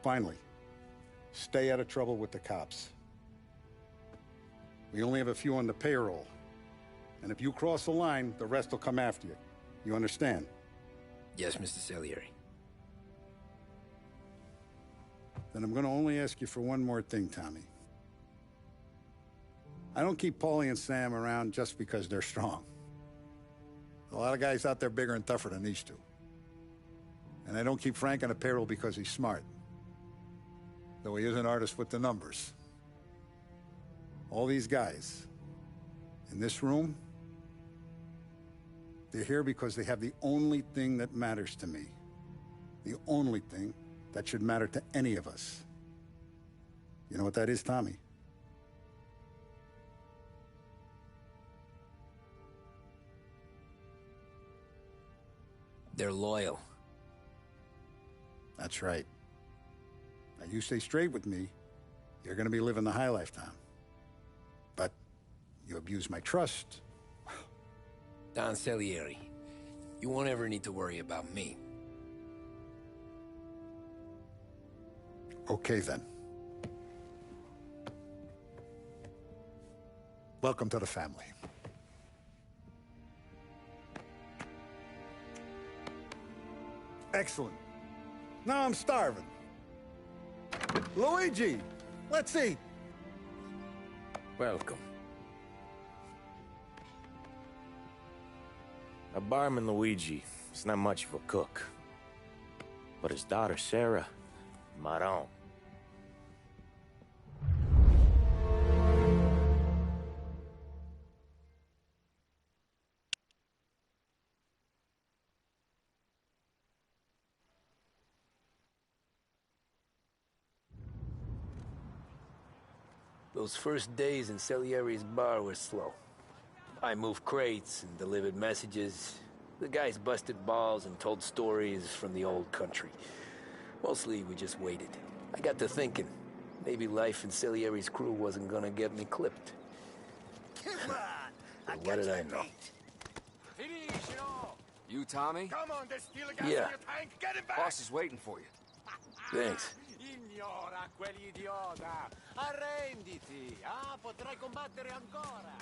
Finally, stay out of trouble with the cops. We only have a few on the payroll. And if you cross the line, the rest will come after you. You understand? Yes, Mr. Salieri. Then I'm going to only ask you for one more thing, Tommy. I don't keep Paulie and Sam around just because they're strong. A lot of guys out there bigger and tougher than these two. And I don't keep Frank on a payroll because he's smart. Though he is an artist with the numbers. All these guys in this room, they're here because they have the only thing that matters to me. The only thing that should matter to any of us. You know what that is, Tommy? They're loyal. That's right. Now, you stay straight with me, you're gonna be living the high life, Tom. But you abuse my trust. Don Salieri, you won't ever need to worry about me. Okay, then. Welcome to the family. Excellent. Now I'm starving. Luigi, let's eat. Welcome. Now, barman Luigi is not much of a cook. But his daughter, Sarah, Maron. Those first days in Salieri's bar were slow. I moved crates and delivered messages. The guys busted balls and told stories from the old country. Mostly, we just waited. I got to thinking, maybe life in Salieri's crew wasn't gonna get me clipped. Come on! What did I know? You, Tommy? Come on, there's steel gas Yeah. in your tank. Get him back. Boss is waiting for you. Thanks. Ignora quell'idiota. Arrenditi. Ah, potrai combattere ancora.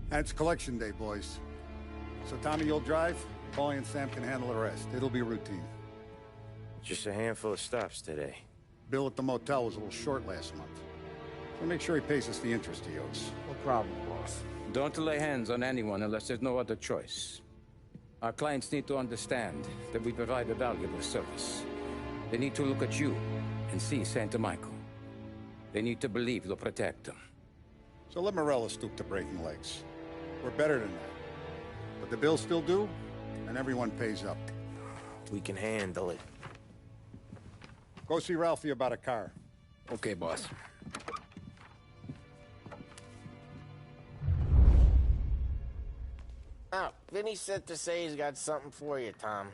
And it's collection day, boys. So Tommy, you'll drive. Paulie and Sam can handle the rest. It'll be routine. Just a handful of stops today. Bill at the motel was a little short last month. So make sure he pays us the interest he owes. No problem, boss. Don't lay hands on anyone unless there's no other choice. Our clients need to understand that we provide a valuable service. They need to look at you and see Santa Michael. They need to believe you'll protect them. So let Morella stoop to breaking legs. We're better than that. But the bill's still due, and everyone pays up. We can handle it. Go see Ralphie about a car. Okay, boss. Oh, Vinny said to say he's got something for you, Tom.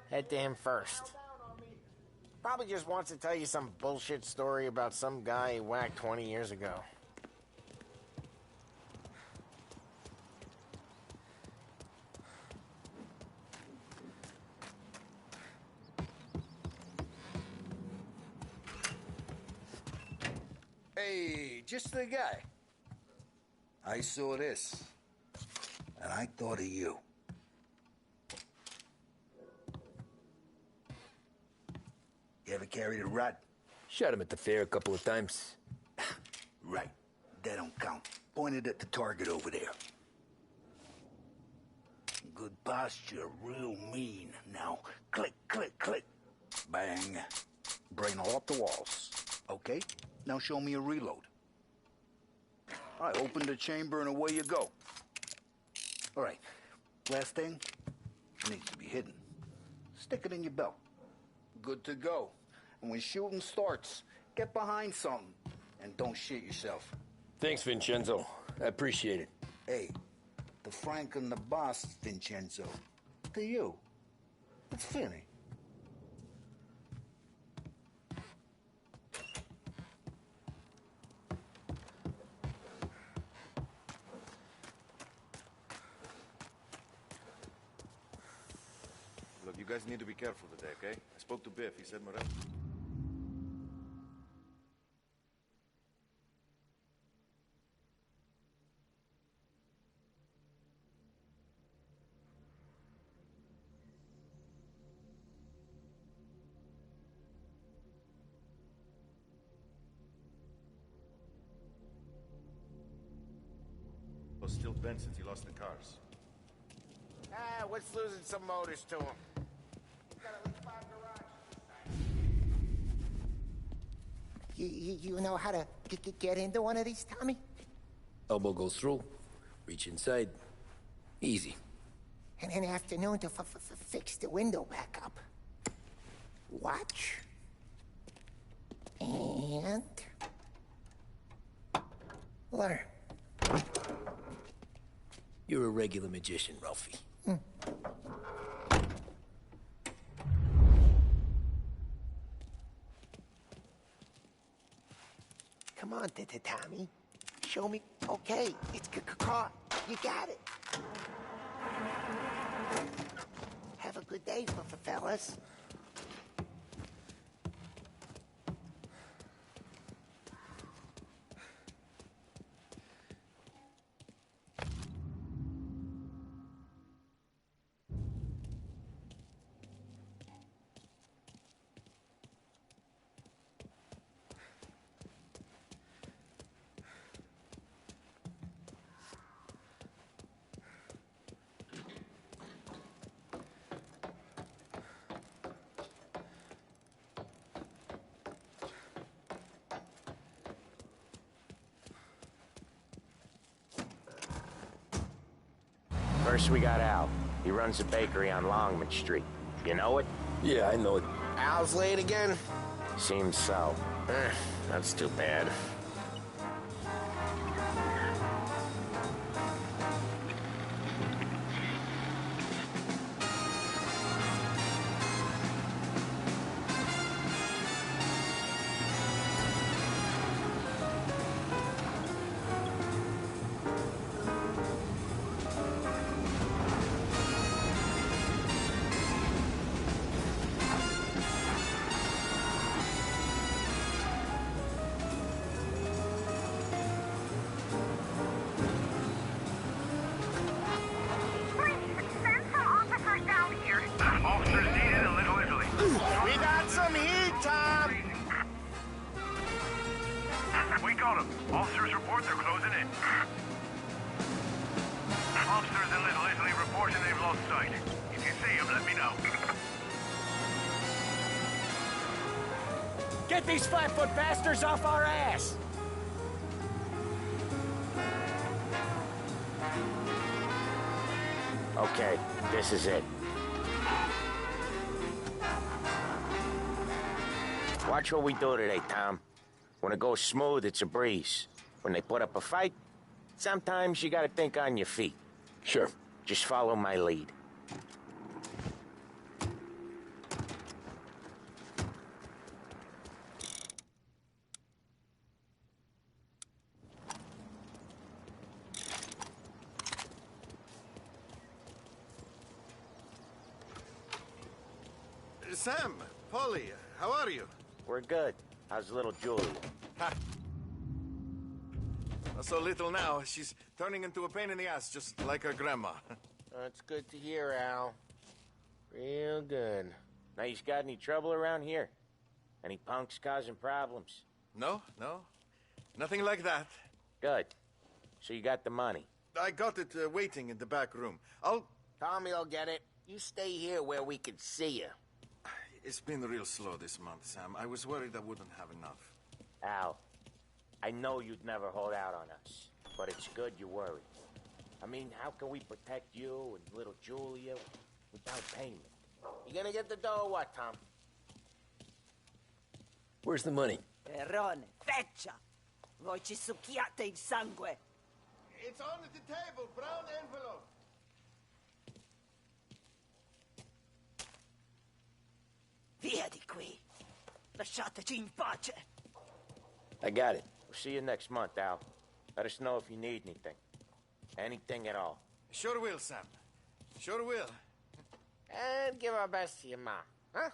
Head to him first. Probably just wants to tell you some bullshit story about some guy he whacked 20 years ago. Hey, just the guy. I saw this, and I thought of you. You ever carried a rod? Shot him at the fair a couple of times. Right. That don't count. Pointed at the target over there. Good posture, real mean. Now, click, click, click. Bang. Brain all up the walls. Okay? Now show me a reload. All right, open the chamber and away you go. All right, last thing, needs to be hidden. Stick it in your belt. Good to go. And when shooting starts, get behind something and don't shit yourself. Thanks, Vincenzo. I appreciate it. Hey, the Frank and the boss, Vincenzo. To you. It's Finny. Look, you guys need to be careful today, okay? I spoke to Biff. He said Morel... was still bent since he lost the cars. Ah, what's losing some motors to him? You know how to get into one of these, Tommy? Elbow goes through. Reach inside. Easy. And an afternoon to fix the window back up. Watch. And... learn. You're a regular magician, Ralphie. Come on, Tommy. Show me. Okay, it's caught. You got it. Have a good day, fellas. First, we got Al. He runs a bakery on Longman Street. You know it? Yeah, I know it. Al's late again? Seems so. That's too bad. Officers needed in Little Italy. We got some heat, Tom! We got them. Officers report they're closing in. Officers in Little Italy reporting they've lost sight. If you see them, let me know. Get these flat-foot bastards off our ass! Okay, this is it. Watch what we do today, Tom. When it goes smooth, it's a breeze. When they put up a fight, sometimes you gotta think on your feet. Sure. Just follow my lead. Sam, Polly, how are you? We're good. How's little Julia? Ha. Not so little now. She's turning into a pain in the ass, just like her grandma. That's good to hear, Al. Real good. Now, you got any trouble around here? Any punks causing problems? No. Nothing like that. Good. So you got the money? I got it waiting in the back room. Tommy'll get it. You stay here where we can see you. It's been real slow this month, Sam. I was worried I wouldn't have enough. Al, I know you'd never hold out on us, but it's good you worry. I mean, how can we protect you and little Julia without payment? You gonna get the dough or what, Tom? Where's the money? Perrone, feccia! Voi ci succhiate il sangue! It's on the table, brown envelope. Via di qui! Lasciateci in pace! I got it. We'll see you next month, Al. Let us know if you need anything. Anything at all. Sure will, Sam. Sure will. And give our best to your mom, huh?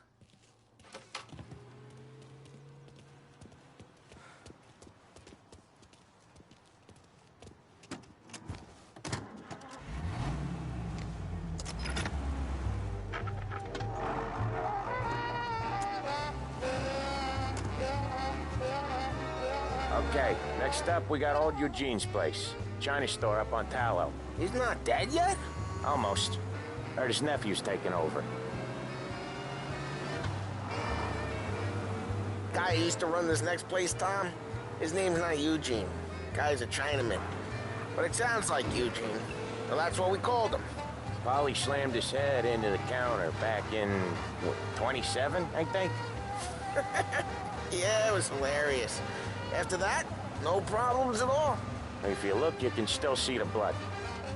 Okay, next up, we got old Eugene's place. China store up on Tallow. He's not dead yet? Almost. Heard his nephew's taking over. Guy who used to run this next place, Tom, his name's not Eugene. Guy's a Chinaman. But it sounds like Eugene. Well, that's what we called him. Polly slammed his head into the counter back in, what, 27, I think? Yeah, it was hilarious. After that, no problems at all. If you look, you can still see the blood.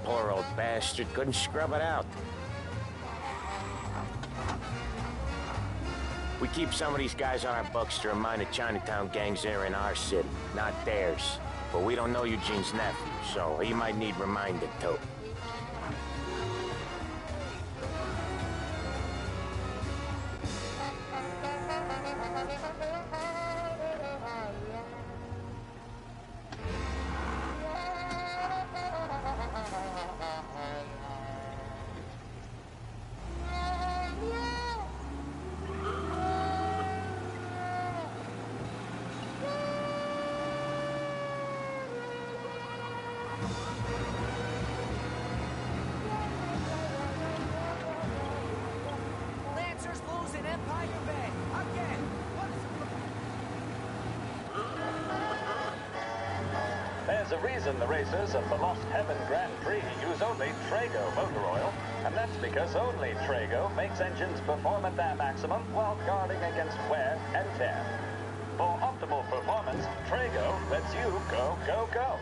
Poor old bastard couldn't scrub it out. We keep some of these guys on our books to remind the Chinatown gangs they're in our city, not theirs. But we don't know Eugene's nephew, so he might need reminded too. There's a reason the racers of the Lost Heaven Grand Prix use only Trago motor oil, and that's because only Trago makes engines perform at their maximum while guarding against wear and tear. For optimal performance, Trago lets you go, go, go.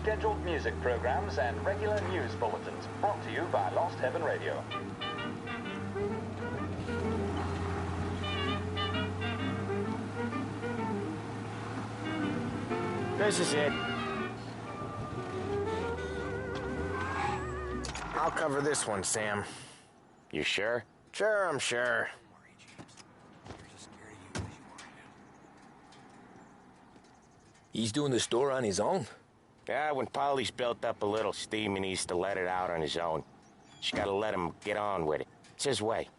Scheduled music programs and regular news bulletins brought to you by Lost Heaven Radio. This is it. I'll cover this one, Sam. You sure? Sure, I'm sure. He's doing the store on his own? Yeah, when Polly's built up a little steam, he needs to let it out on his own. Just gotta let him get on with it. It's his way.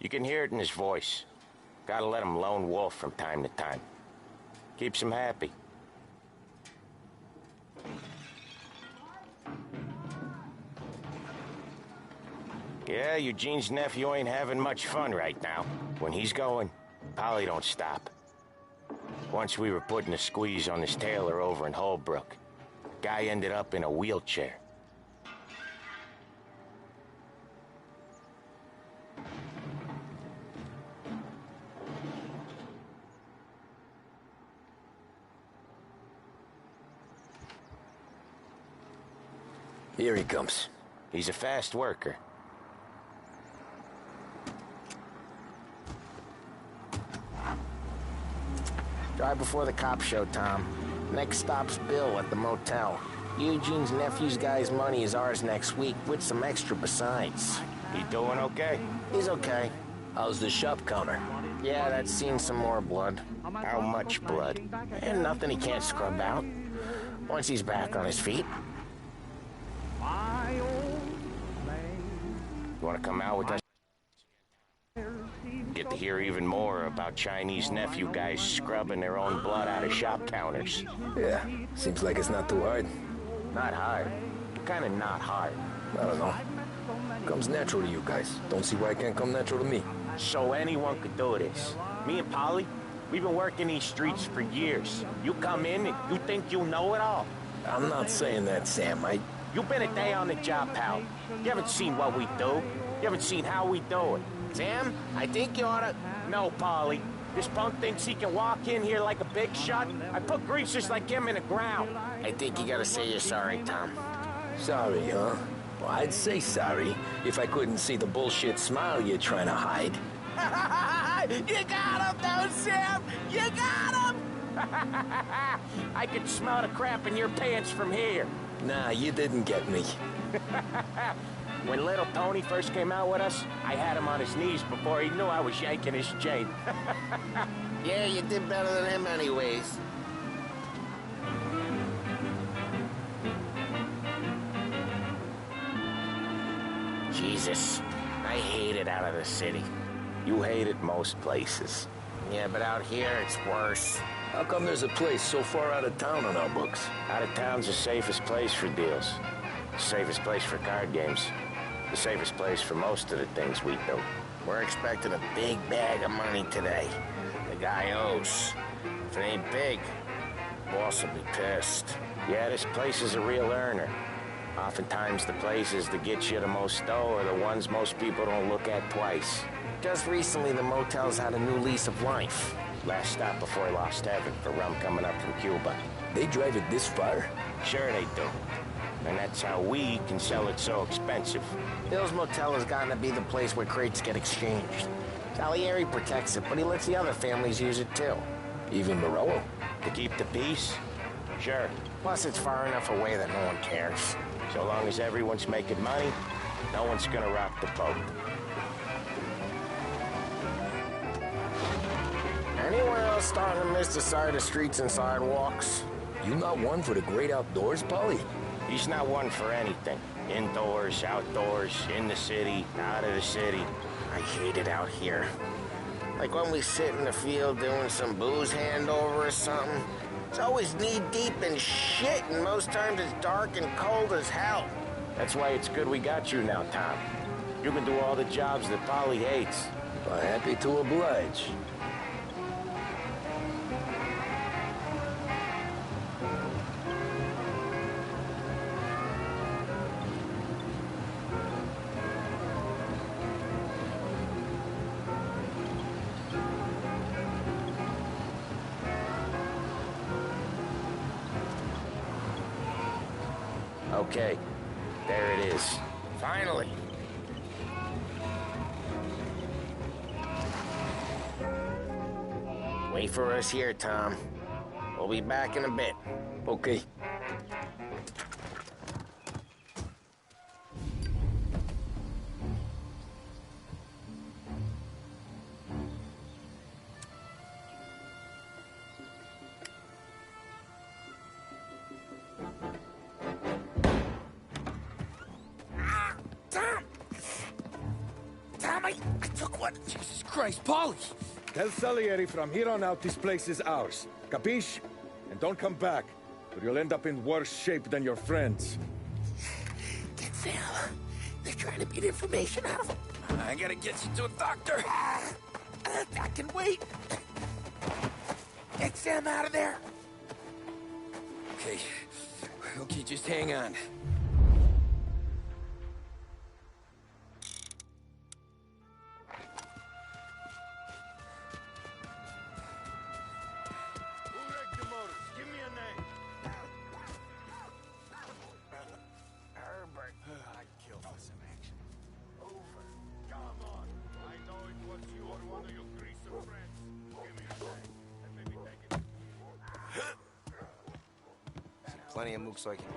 You can hear it in his voice. Gotta let him lone wolf from time to time. Keeps him happy. Yeah, Eugene's nephew ain't having much fun right now. When he's going, Polly don't stop. Once we were putting a squeeze on this tailor over in Holbrook. Guy ended up in a wheelchair. Here he comes. He's a fast worker. Drive before the cops show, Tom. Next stop's Bill at the motel. Eugene's nephew's guy's money is ours next week, with some extra besides. He doing okay? He's okay. How's the shop counter? Yeah, that's seen some more blood. How much blood? And nothing he can't scrub out. Once he's back on his feet. You want to come out with us? Get to hear even more about Chinese nephew guys scrubbing their own blood out of shop counters. Yeah, seems like it's not too hard. Not hard. Kinda not hard. I don't know. Comes natural to you guys. Don't see why it can't come natural to me. So anyone could do this. Me and Polly, we've been working these streets for years. You come in and you think you know it all. I'm not saying that, Sam. You've been a day on the job, pal. You haven't seen what we do. You haven't seen how we do it. Sam, I think you oughta... No, Polly. This punk thinks he can walk in here like a big shot. I put greasers like him in the ground. I think you gotta say you're sorry, Tom. Sorry, huh? Well, I'd say sorry if I couldn't see the bullshit smile you're trying to hide. You got him, though, Sam! You got him! I could smell the crap in your pants from here. Nah, you didn't get me. When little Tony first came out with us, I had him on his knees before he knew I was yanking his chain. Yeah, you did better than him anyways. Jesus, I hate it out of the city. You hate it most places. Yeah, but out here it's worse. How come there's a place so far out of town on our books? Out of town's the safest place for deals. The safest place for card games. The safest place for most of the things we do. We're expecting a big bag of money today. The guy owes. If it ain't big, boss will be pissed. Yeah, this place is a real earner. Oftentimes the places that get you the most dough are the ones most people don't look at twice. Just recently the motel's had a new lease of life. Last stop before Lost Heaven for rum coming up from Cuba. They drive it this far? Sure they do. And that's how we can sell it so expensive. Bill's Motel has gotten to be the place where crates get exchanged. Salieri protects it, but he lets the other families use it too. Even Morello? To keep the peace? Sure. Plus it's far enough away that no one cares. So long as everyone's making money, no one's gonna rock the boat. Anyone else starting to miss the side of streets and sidewalks? You not one for the great outdoors, Polly? He's not one for anything. Indoors, outdoors, in the city, out of the city. I hate it out here. Like when we sit in the field doing some booze handover or something. It's always knee-deep in shit, and most times it's dark and cold as hell. That's why it's good we got you now, Tom. You can do all the jobs that Polly hates. Well, happy to oblige. Okay, there it is. Finally. Wait for us here, Tom. We'll be back in a bit. Okay. Tom, I took one. Jesus Christ, Polly! Tell Salieri from here on out this place is ours. Capiche? And don't come back, or you'll end up in worse shape than your friends. Get Sam. They're trying to get information out of him. I gotta get you to a doctor. I can wait. Get Sam out of there. Okay. Okay, just hang on. Plenty of mooks like him.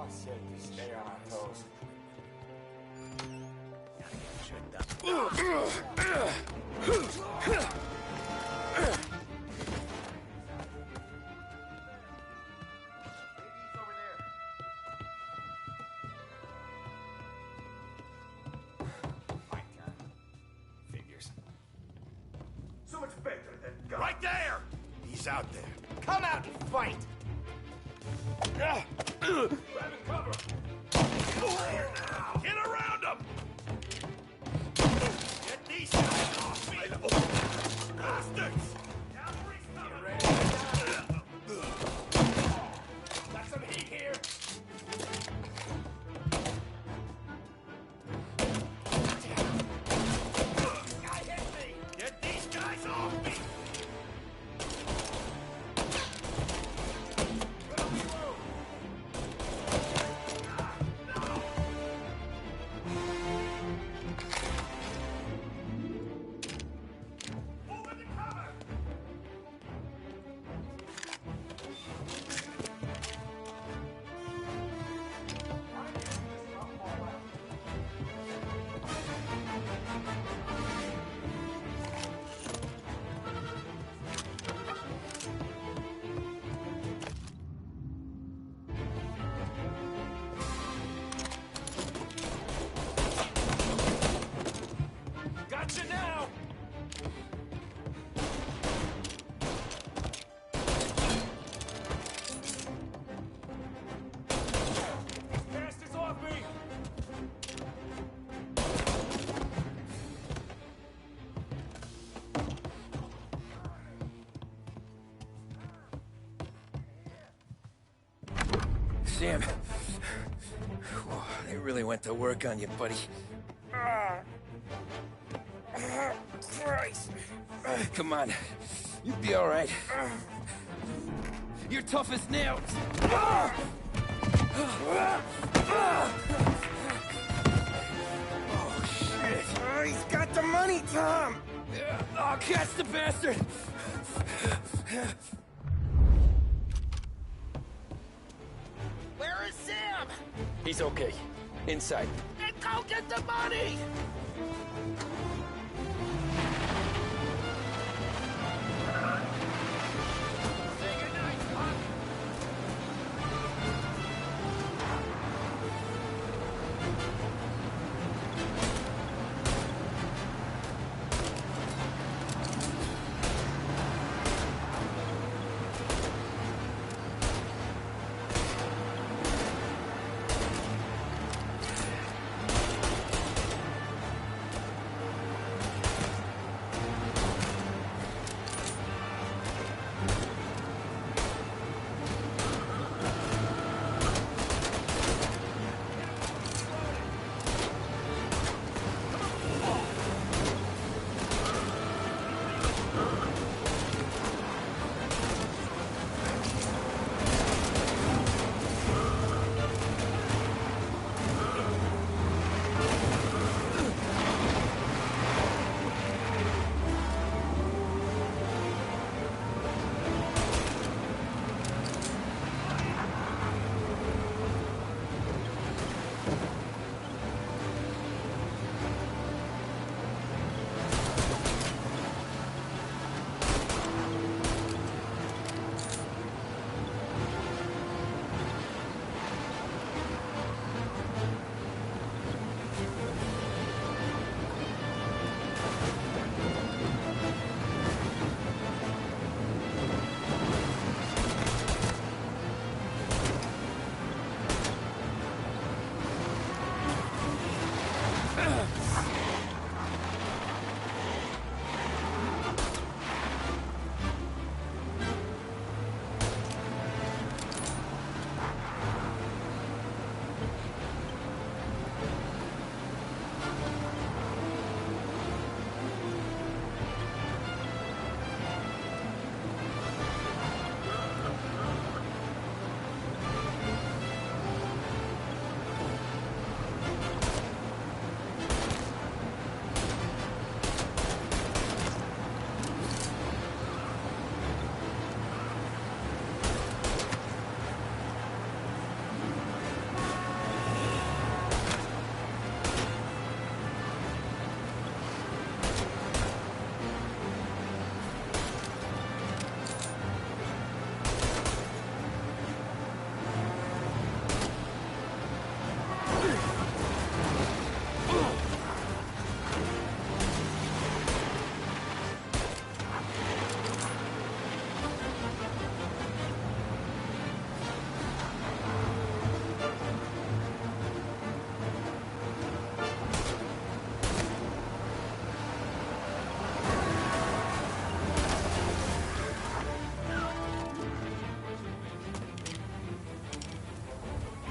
Said to stay on our toes. Figures. So much better than God. Right there! He's out there. Come out and fight! Grabbing cover! Get around him! Get these guys off me! Bastards! Got some heat here! Guy hit me! Get these guys off me! Gotcha now! Bastards off me! Sam. Whoa, they really went to work on you, buddy. Christ! Come on. You'll be all right. You're tough as nails. Oh, shit! Oh, he's got the money, Tom! Oh, catch the bastard! Where is Sam? He's okay. Inside. Then go get the money!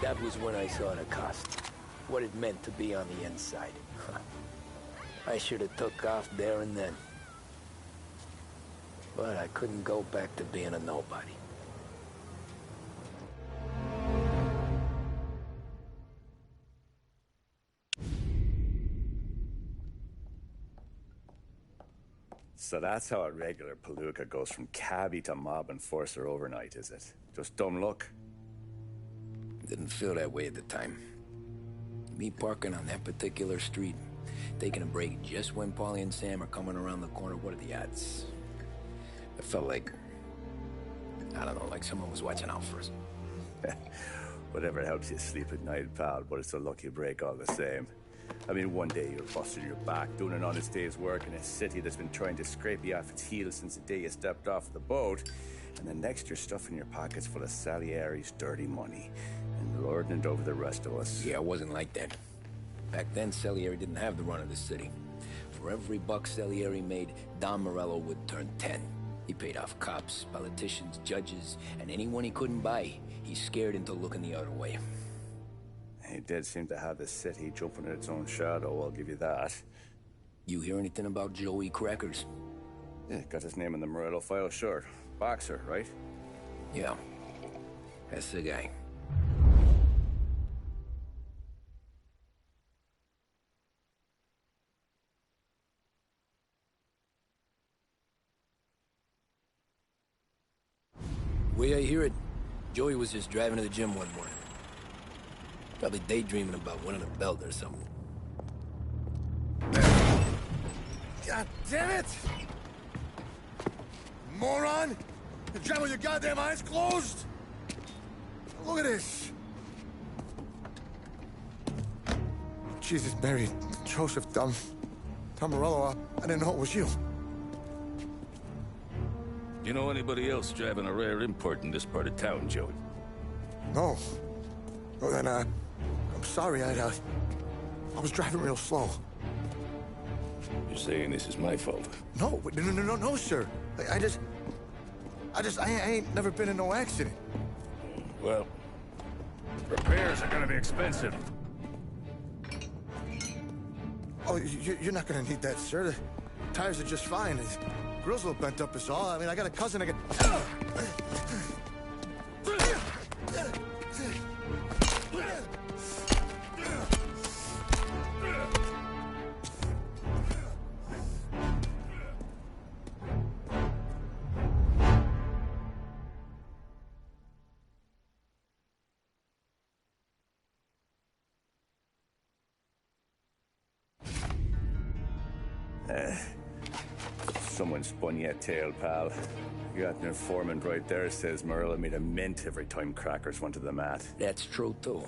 That was when I saw the cost. What it meant to be on the inside. I should have took off there and then. But I couldn't go back to being a nobody. So that's how a regular palooka goes from cabbie to mob enforcer overnight, is it? Just dumb luck? Didn't feel that way at the time. Me parking on that particular street, taking a break just when Paulie and Sam are coming around the corner, what are the odds? I felt like, I don't know, like someone was watching out for us. Whatever helps you sleep at night, pal, but it's a lucky break all the same. I mean, one day you're busting your back, doing an honest day's work in a city that's been trying to scrape you off its heels since the day you stepped off the boat, and the next you're stuffing your pockets full of Salieri's dirty money and lording it over the rest of us. Yeah, it wasn't like that. Back then, Salieri didn't have the run of the city. For every buck Salieri made, Don Morello would turn 10. He paid off cops, politicians, judges, and anyone he couldn't buy, he scared into looking the other way. He did seem to have the city jumping at its own shadow, I'll give you that. You hear anything about Joey Crackers? Yeah, got his name in the Morello file, sure. Boxer, right? Yeah, that's the guy. Way I hear it, Joey was just driving to the gym one morning. Probably daydreaming about winning a belt or something. God damn it! Moron! You drive with your goddamn eyes closed? Look at this! Jesus, Mary, Joseph, Tom Morello, I didn't know it was you. You know anybody else driving a rare import in this part of town, Joey? No. Well, then, I'm sorry, I was driving real slow. You're saying this is my fault? No, no, sir. I ain't never been in no accident. Well, repairs are gonna be expensive. Oh, you're not gonna need that, sir. The tires are just fine. The grill's a little bent up is all. I mean, I got a cousin I can... Someone spun you a tail, pal. You got an informant right there says Morello made a mint every time Crackers went to the mat. That's true, too.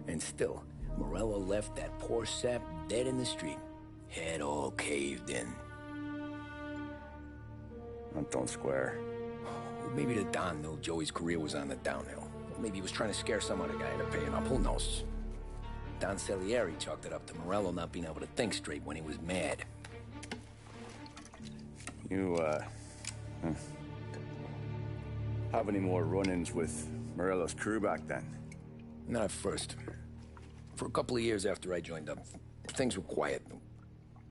And still, Morello left that poor sap dead in the street. Head all caved in. Don't square. Maybe the Don knew Joey's career was on the downhill. Maybe he was trying to scare some other guy into paying up. Who knows? Don Salieri chalked it up to Morello not being able to think straight when he was mad. You, have any more run-ins with Morello's crew back then? Not at first. For a couple of years after I joined up, things were quiet.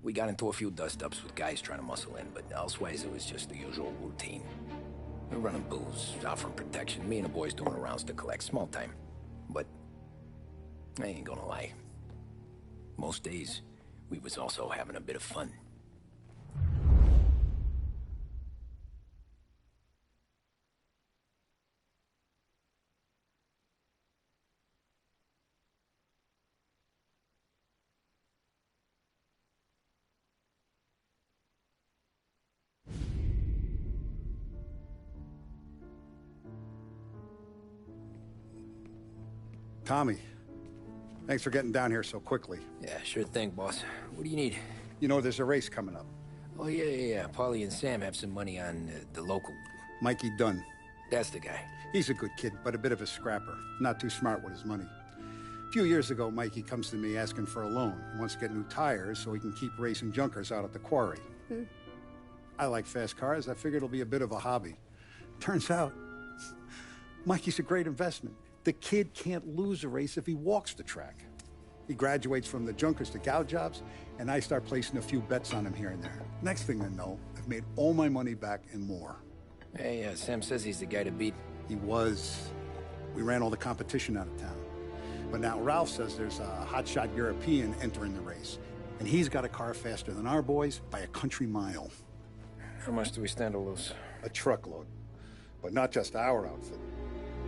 We got into a few dust-ups with guys trying to muscle in, but elsewise it was just the usual routine. We were running booze, offering protection, me and the boys doing rounds to collect, small time. But I ain't gonna lie. Most days, we was also having a bit of fun. Tommy, thanks for getting down here so quickly. Yeah, sure thing, boss. What do you need? You know, there's a race coming up. Oh, yeah. Paulie and Sam have some money on the local... Mikey Dunn. That's the guy. He's a good kid, but a bit of a scrapper. Not too smart with his money. A few years ago, Mikey comes to me asking for a loan. He wants to get new tires so he can keep racing junkers out at the quarry. I like fast cars. I figured it'll be a bit of a hobby. Turns out, Mikey's a great investment. The kid can't lose a race if he walks the track. He graduates from the junkers to gal jobs, and I start placing a few bets on him here and there. Next thing I know, I've made all my money back and more. Hey, Sam says he's the guy to beat. He was. We ran all the competition out of town. But now Ralph says there's a hotshot European entering the race, and he's got a car faster than our boys by a country mile. How much do we stand to lose? A truckload. But not just our outfit.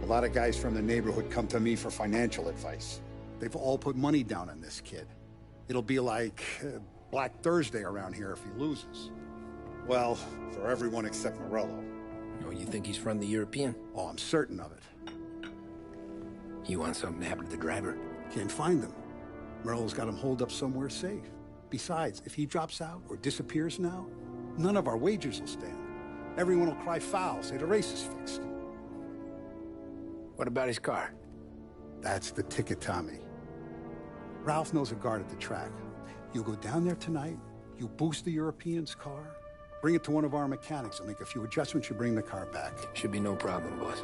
A lot of guys from the neighborhood come to me for financial advice. They've all put money down on this kid. It'll be like Black Thursday around here if he loses. Well, for everyone except Morello. Oh, you think he's from the European? Oh, I'm certain of it. You want something to happen to the driver? Can't find him. Morello's got him holed up somewhere safe. Besides, if he drops out or disappears now, none of our wagers will stand. Everyone will cry foul, say the race is fixed. What about his car? That's the ticket, Tommy. Ralph knows a guard at the track. You go down there tonight, you boost the European's car, bring it to one of our mechanics, and make a few adjustments, you bring the car back. Should be no problem, boss.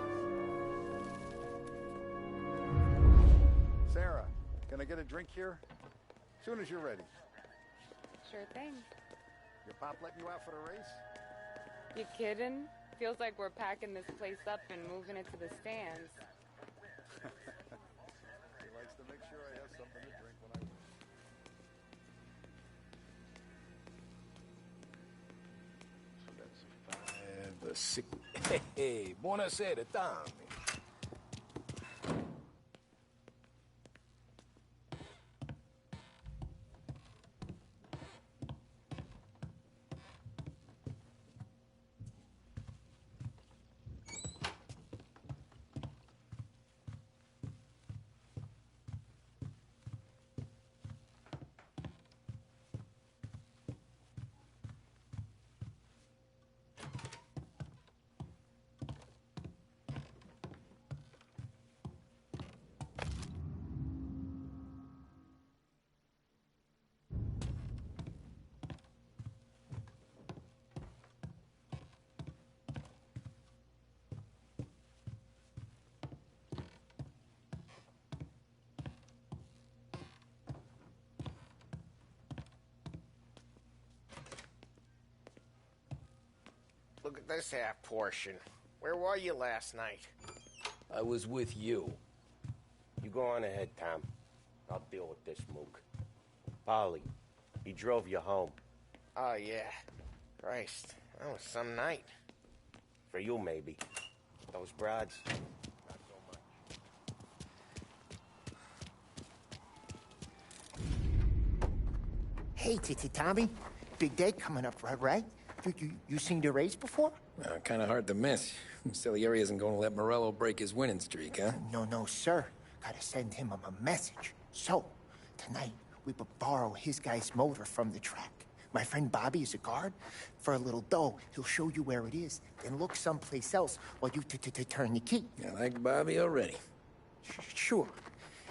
Sarah, can I get a drink here? As soon as you're ready. Sure thing. Your pop letting you out for the race? You kidding? Feels like we're packing this place up and moving it to the stands. He likes to make sure I have something to drink when I win. So that's 5, 6... Hey, buonasera, Tommy. Look at this half portion. Where were you last night? I was with you. You go on ahead, Tom. I'll deal with this mook. Polly, he drove you home. Oh, yeah. Christ, that was some night. For you, maybe. Those broads, not so much. Hey, Tommy. Big day coming up, right? You seen the race before? Kind of hard to miss. Salieri isn't going to let Morello break his winning streak, huh? No, sir. Gotta send him a message. So, tonight, we will borrow his guy's motor from the track. My friend Bobby is a guard. For a little dough, he'll show you where it is, then look someplace else while you turn the key. I like Bobby already. Sure.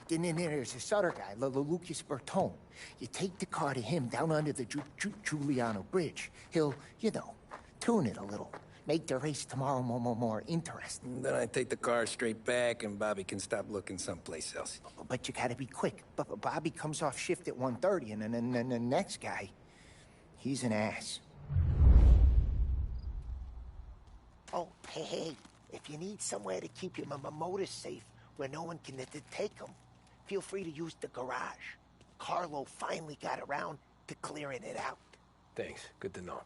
Then there's this other guy, Lucas Bertone. You take the car to him down under the Giuliano Bridge. He'll, tune it a little. Make the race tomorrow more interesting. Then I take the car straight back and Bobby can stop looking someplace else. But you gotta be quick. Bobby comes off shift at 1:30, and then the next guy, he's an ass. Oh, hey, if you need somewhere to keep your motor safe where no one can take them, feel free to use the garage. Carlo finally got around to clearing it out. Thanks. Good to know.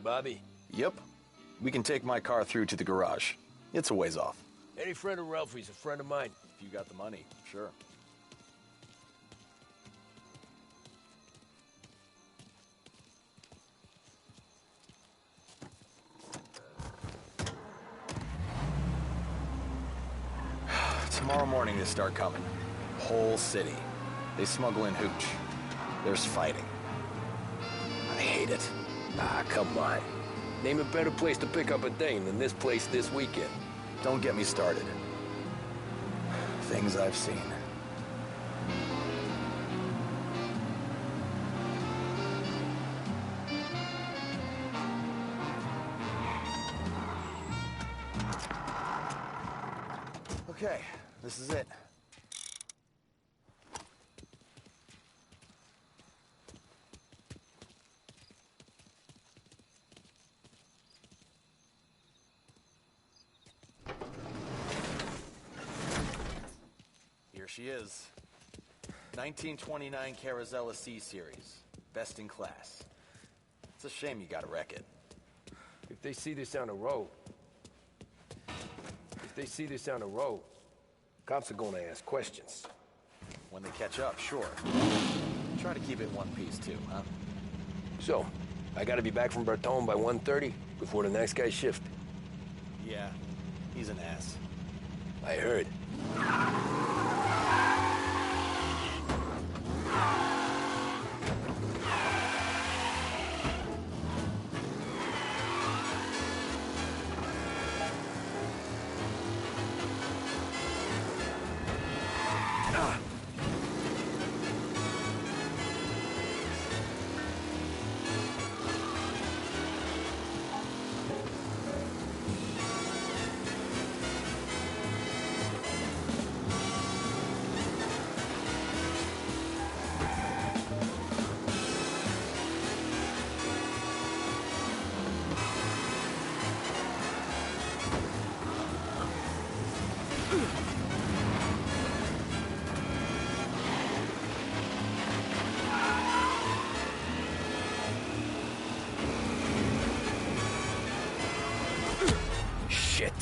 Bobby? Yep. We can take my car through to the garage. It's a ways off. Any friend of Ralphie's a friend of mine. If you got the money, sure. Tomorrow morning they start coming. Whole city. They smuggle in hooch. There's fighting. I hate it. Ah, come on. Name a better place to pick up a dame than this place this weekend. Don't get me started. Things I've seen. Okay, this is it. Here she is. 1929 Carazella C-Series. Best in class. It's a shame you gotta wreck it. If they see this on the road... cops are gonna ask questions. When they catch up, sure. Try to keep it one piece, too, huh? So, I gotta be back from Bertone by 1:30 before the next guy's shift. Yeah, he's an ass. I heard. Shit.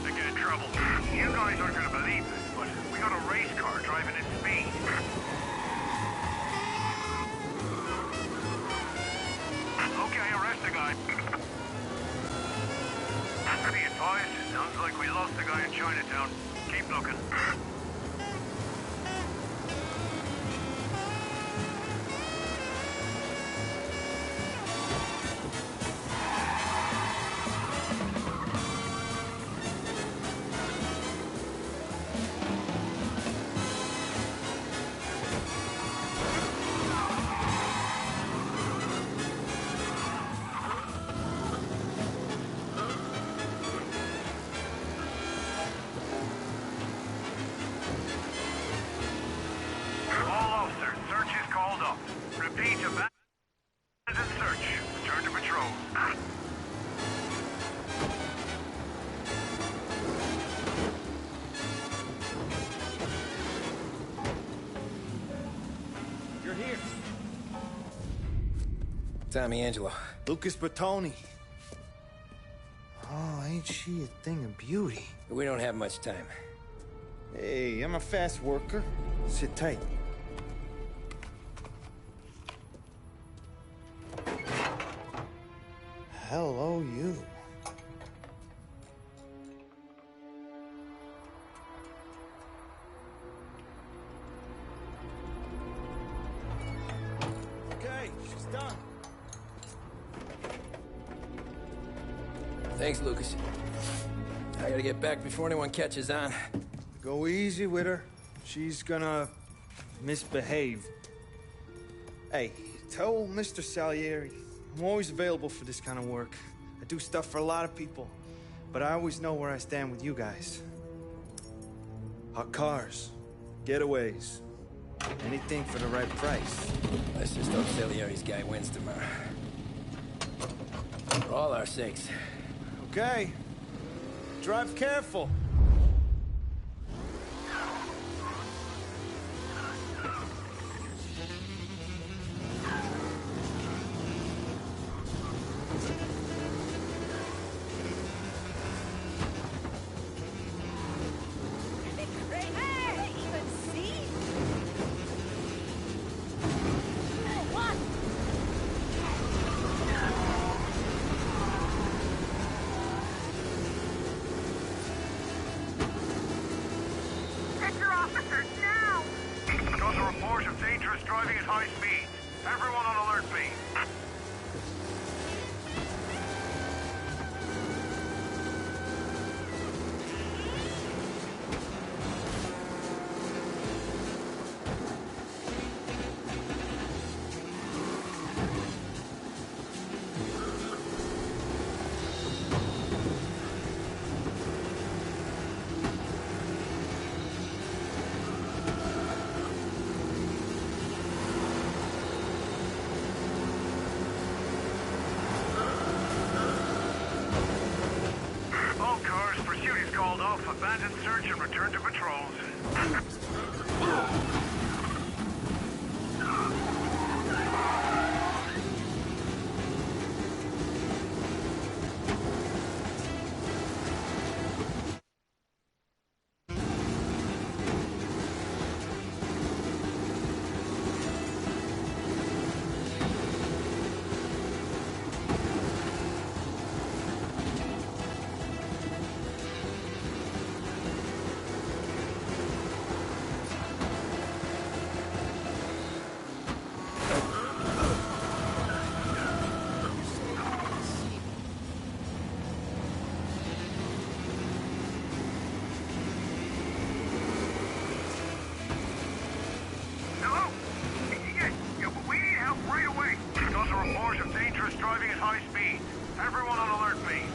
To get in trouble. You guys aren't gonna believe this, but we got a race car driving at speed. Okay, arrest the guy. Be advised, sounds like we lost the guy in Chinatown. Keep looking. Tommy Angelo. Lucas Bertoni. Oh, ain't she a thing of beauty? We don't have much time. Hey, I'm a fast worker. Sit tight. Hello, you. Okay, she's done. Thanks, Lucas. I gotta get back before anyone catches on. Go easy with her. She's gonna misbehave. Hey, tell Mr. Salieri I'm always available for this kind of work. I do stuff for a lot of people, but I always know where I stand with you guys. Hot cars, getaways, anything for the right price. Let's just hope Salieri's guy wins tomorrow. For all our sakes. Okay. Drive careful. Driving at high speed. Everyone on alert, please. Abandon search and return to patrols. Driving at high speed. Everyone on alert, please.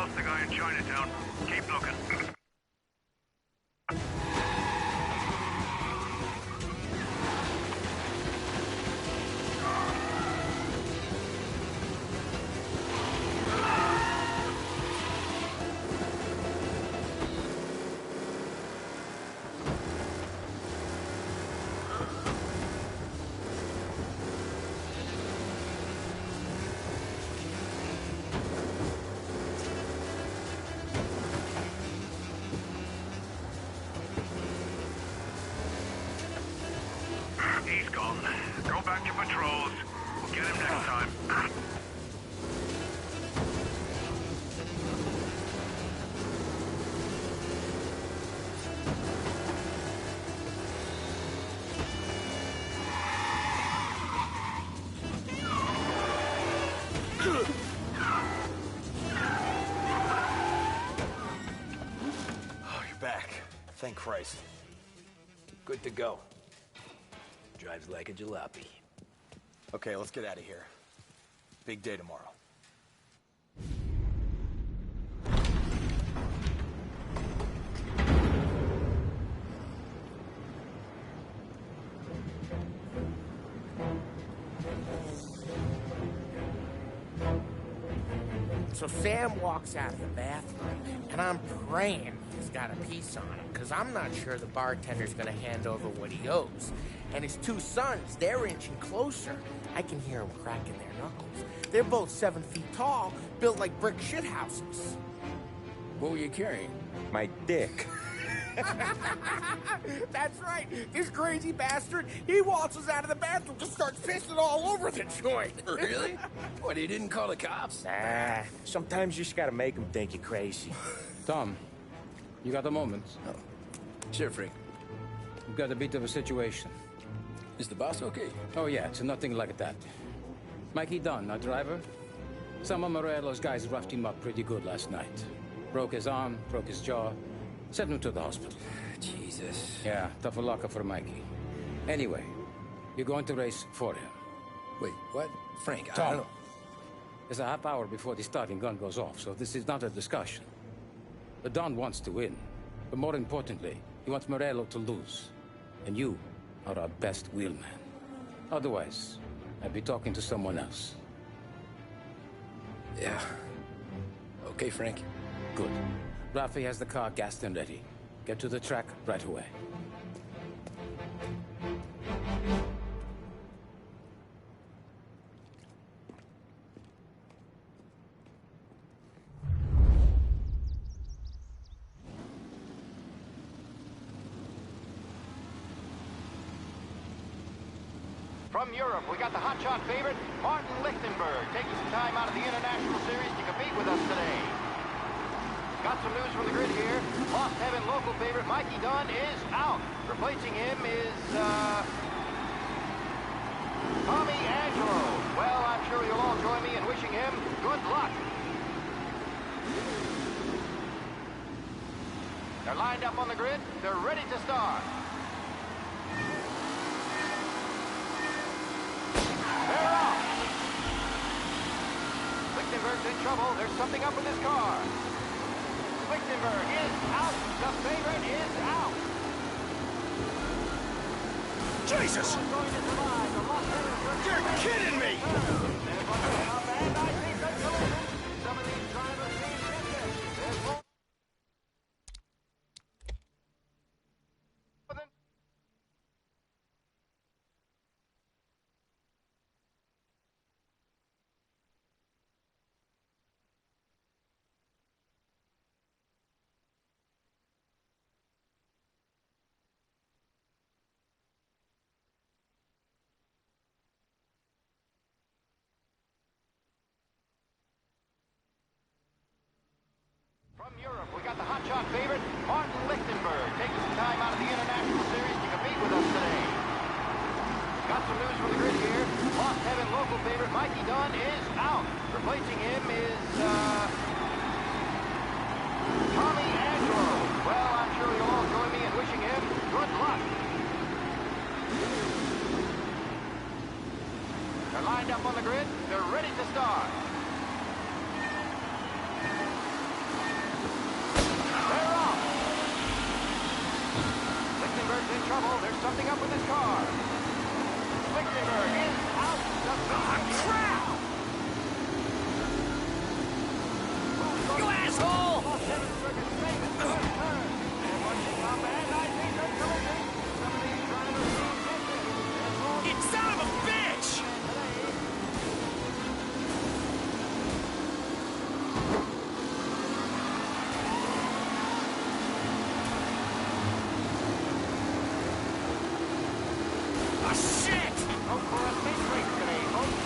lost the guy in Chinatown. Keep looking. He's gone. Go back to patrols. We'll get him next time. Oh, you're back. Thank Christ. Good to go. Drives like a jalopy. Okay, let's get out of here. Big day tomorrow. So Sam walks out of the bathroom, and I'm praying he's got a piece on him, because I'm not sure the bartender's going to hand over what he owes. And his two sons, they're inching closer. I can hear them cracking their knuckles. They're both 7 feet tall, built like brick shithouses. What were you carrying? My dick. That's right. This crazy bastard, he waltzes out of the bathroom, just starts pissing all over the joint. Really? What, he didn't call the cops? Nah, sometimes you just gotta make them think you're crazy. Tom, you got a moment? Oh. Sure, Frank. We've got a bit of a situation. Is the boss okay? Oh, yeah, it's nothing like that. Mikey Dunn, our driver. Some of Morello's guys roughed him up pretty good last night. Broke his arm, broke his jaw. Sent him to the hospital. Jesus. Yeah, tough a locker for Mikey. Anyway, you're going to race for him. Wait, what? Frank, I Tom, don't... there's a half hour before the starting gun goes off, so this is not a discussion. The Don wants to win, but more importantly, he wants Morello to lose. And you are our best wheelman. Otherwise, I'd be talking to someone else. Yeah. Okay, Frank. Good. Rafi has the car gassed and ready. Get to the track right away. From Europe, we got the hotshot favorite, Martin Lichtenberg, taking some time out of the International Series to compete with us today. Got some news from the grid here. Lost Heaven local favorite Mikey Dunn is out. Replacing him is, Tommy Angelo. Well, I'm sure you'll all join me in wishing him good luck. They're lined up on the grid. They're ready to start. They're off. Lichtenberg's in trouble. There's something up with his car. Lichtenberg is out. The favorite is out. Jesus! You're kidding me! From Europe, we got the hotshot favorite, Martin Lichtenberg, taking some time out of the International Series to compete with us today. Got some news from the grid here. Lost Heaven local favorite Mikey Dunn is out. Replacing him is, Tommy Angelo. Well, I'm sure you'll all join me in wishing him good luck. They're lined up on the grid. They're ready to start. car. Lichtenberg is out. Crap! You asshole! You son of a bitch! Ah, shit! Hope for a safe race today, folks.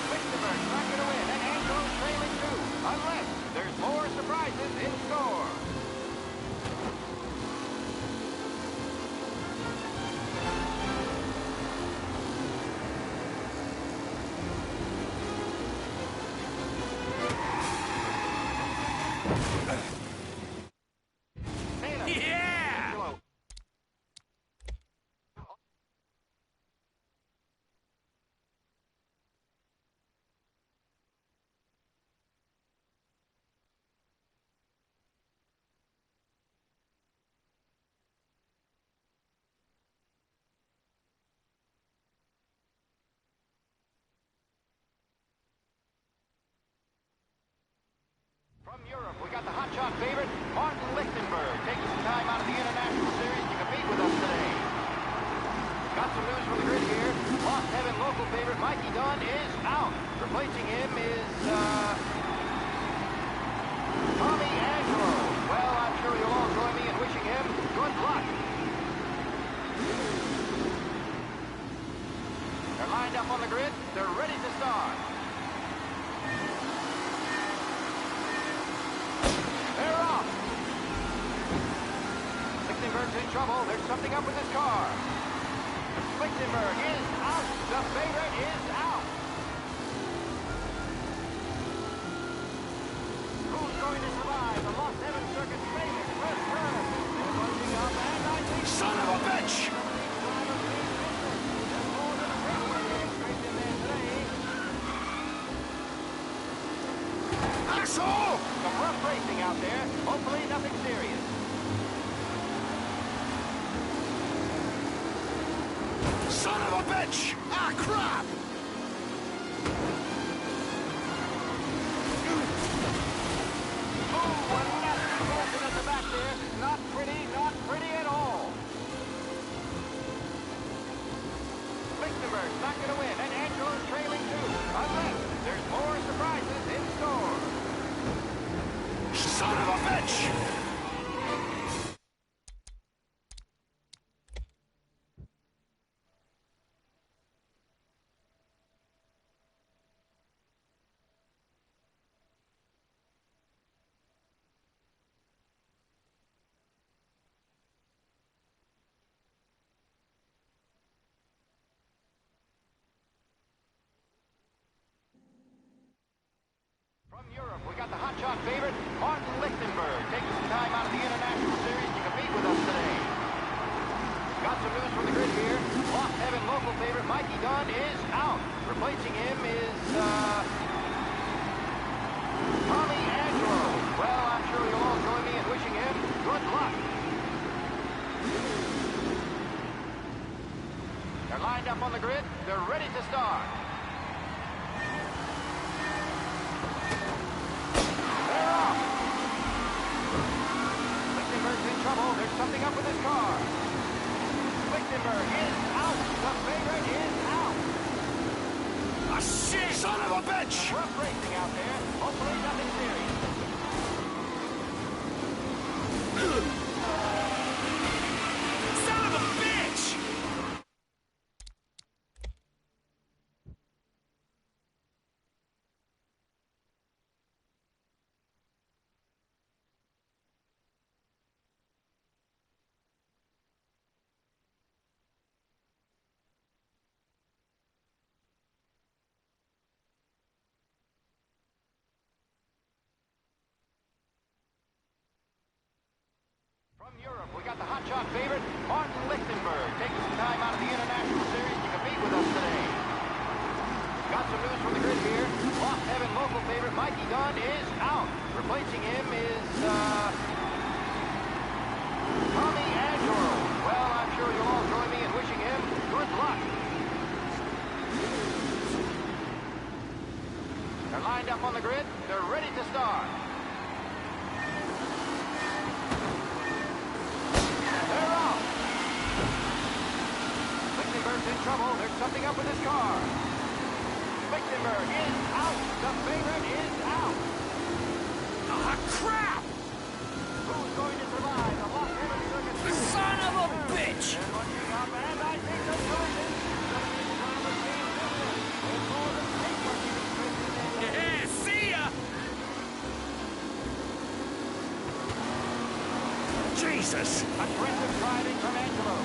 Lichtenberg's not going to win, and Angelo's trailing too, unless there's more surprises in store. Yeah! From Europe, we got the hotshot favorite, Martin Lichtenberg, taking some time out of the International Series to compete with us today. Got some news from the grid here. Lost Heaven local favorite Mikey Dunn is out. Replacing him is, Tommy Angelo. Well, I'm sure you'll all join me in wishing him good luck. They're lined up on the grid. They're ready to start. They're off. Lichtenberg's in trouble. There's something up with his car. Lichtenberg is out. The favorite is out. Who's going to survive the Lost Heaven Circuit's famous first turn? They're bunching up, and I think... Son of a bitch! Asshole! Some rough racing out there. Hopefully nothing serious. Son of a bitch! Ah, crap! Oh, a nasty collision at the back there. Not pretty at all. Lichtenberg's not going to win, and Angelo's trailing too, unless there's more surprises in store. Son of a bitch! From Europe, we got the hotshot favorite, Martin Lichtenberg, taking some time out of the International Series to compete with us today. Got some news from the grid here. Lost Heaven local favorite Mikey Dunn is out. Replacing him is, Tommy Angelo. Well, I'm sure you'll all join me in wishing him good luck. They're lined up on the grid. They're ready to start. They're off. Lichtenberg's in trouble. There's something up with his car. Lichtenberg is out. The favorite is out. Ah, shit! Son of a bitch! Rough racing out there. Hopefully nothing serious. Son of a bitch! From Europe, we got the hotshot favorite, Martin Lichtenberg, taking some time out of the International Series to compete with us today. Got some news from the grid here. Lost Heaven local favorite Mikey Dunn is out. Replacing him is, Tommy Angelo. Well, I'm sure you'll all join me in wishing him good luck. They're lined up on the grid. They're ready to start. They're off. Lichtenberg's in trouble. There's something up with his car. Lichtenberg is out. The favorite is out. Ah, crap! Who's going to survive the Las Vegas Circuit? Son of a bitch! They're looking up, and I think the collision. Yeah, see ya! Jesus! Aggressive driving from Angelo.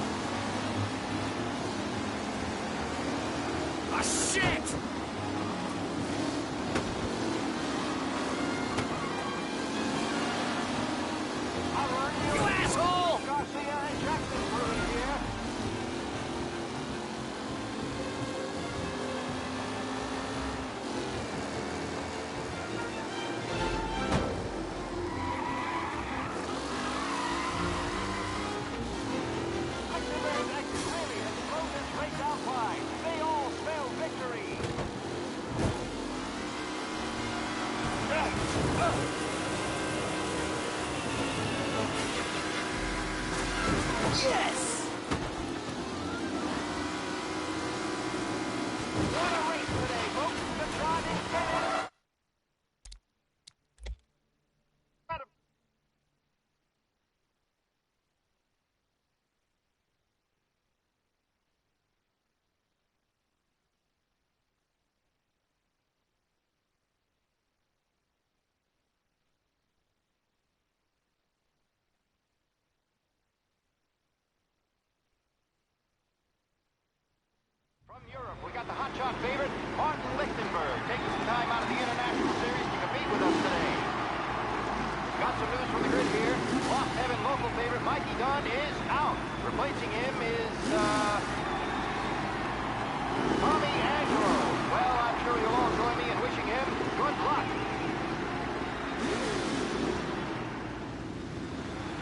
Ah, shit! You asshole! Garcia and Jackson through here. Lichtenberg's exit really has slowed this race out wide. They all spell victory. Yes! What a race today, folks. The driving finish. From Europe, we got the hotshot favorite, Martin Lichtenberg, taking some time out of the International Series to compete with us today. Got some news from the grid here. Lost Heaven local favorite Mikey Dunn is out. Replacing him is, Tommy Angelo. Well, I'm sure you'll all join me in wishing him good luck.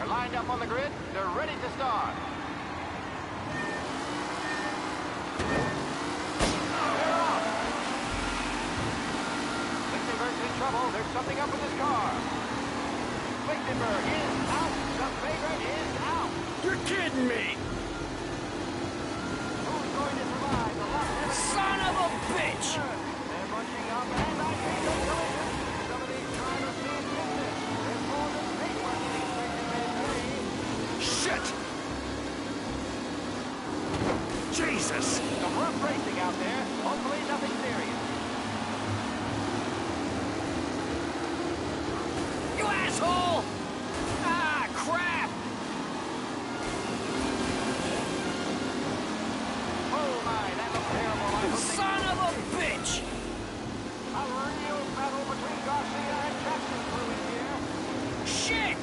They're lined up on the grid. They're ready to start. Lichtenberg's in trouble. There's something up with his car. Lichtenberg is out. The favorite is out. You're kidding me! Who's going to survive the Las Vegas? Son of a bitch! They're bunching up, and I think the collision. Some of these drivers mean business. There's more than paintwork in expecting they play. Shit! Jesus! Some rough racing out there. Hopefully nothing serious. You asshole! Ah, crap! Oh my, that looks terrible. Son of a bitch! A real battle between Garcia and Jackson brewing here. Shit!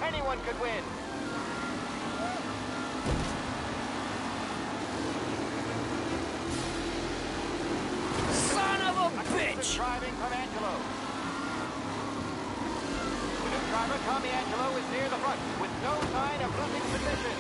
Anyone could win. Son of a bitch! Driving from Angelo. The new driver, Tommy Angelo, is near the front with no sign of losing position.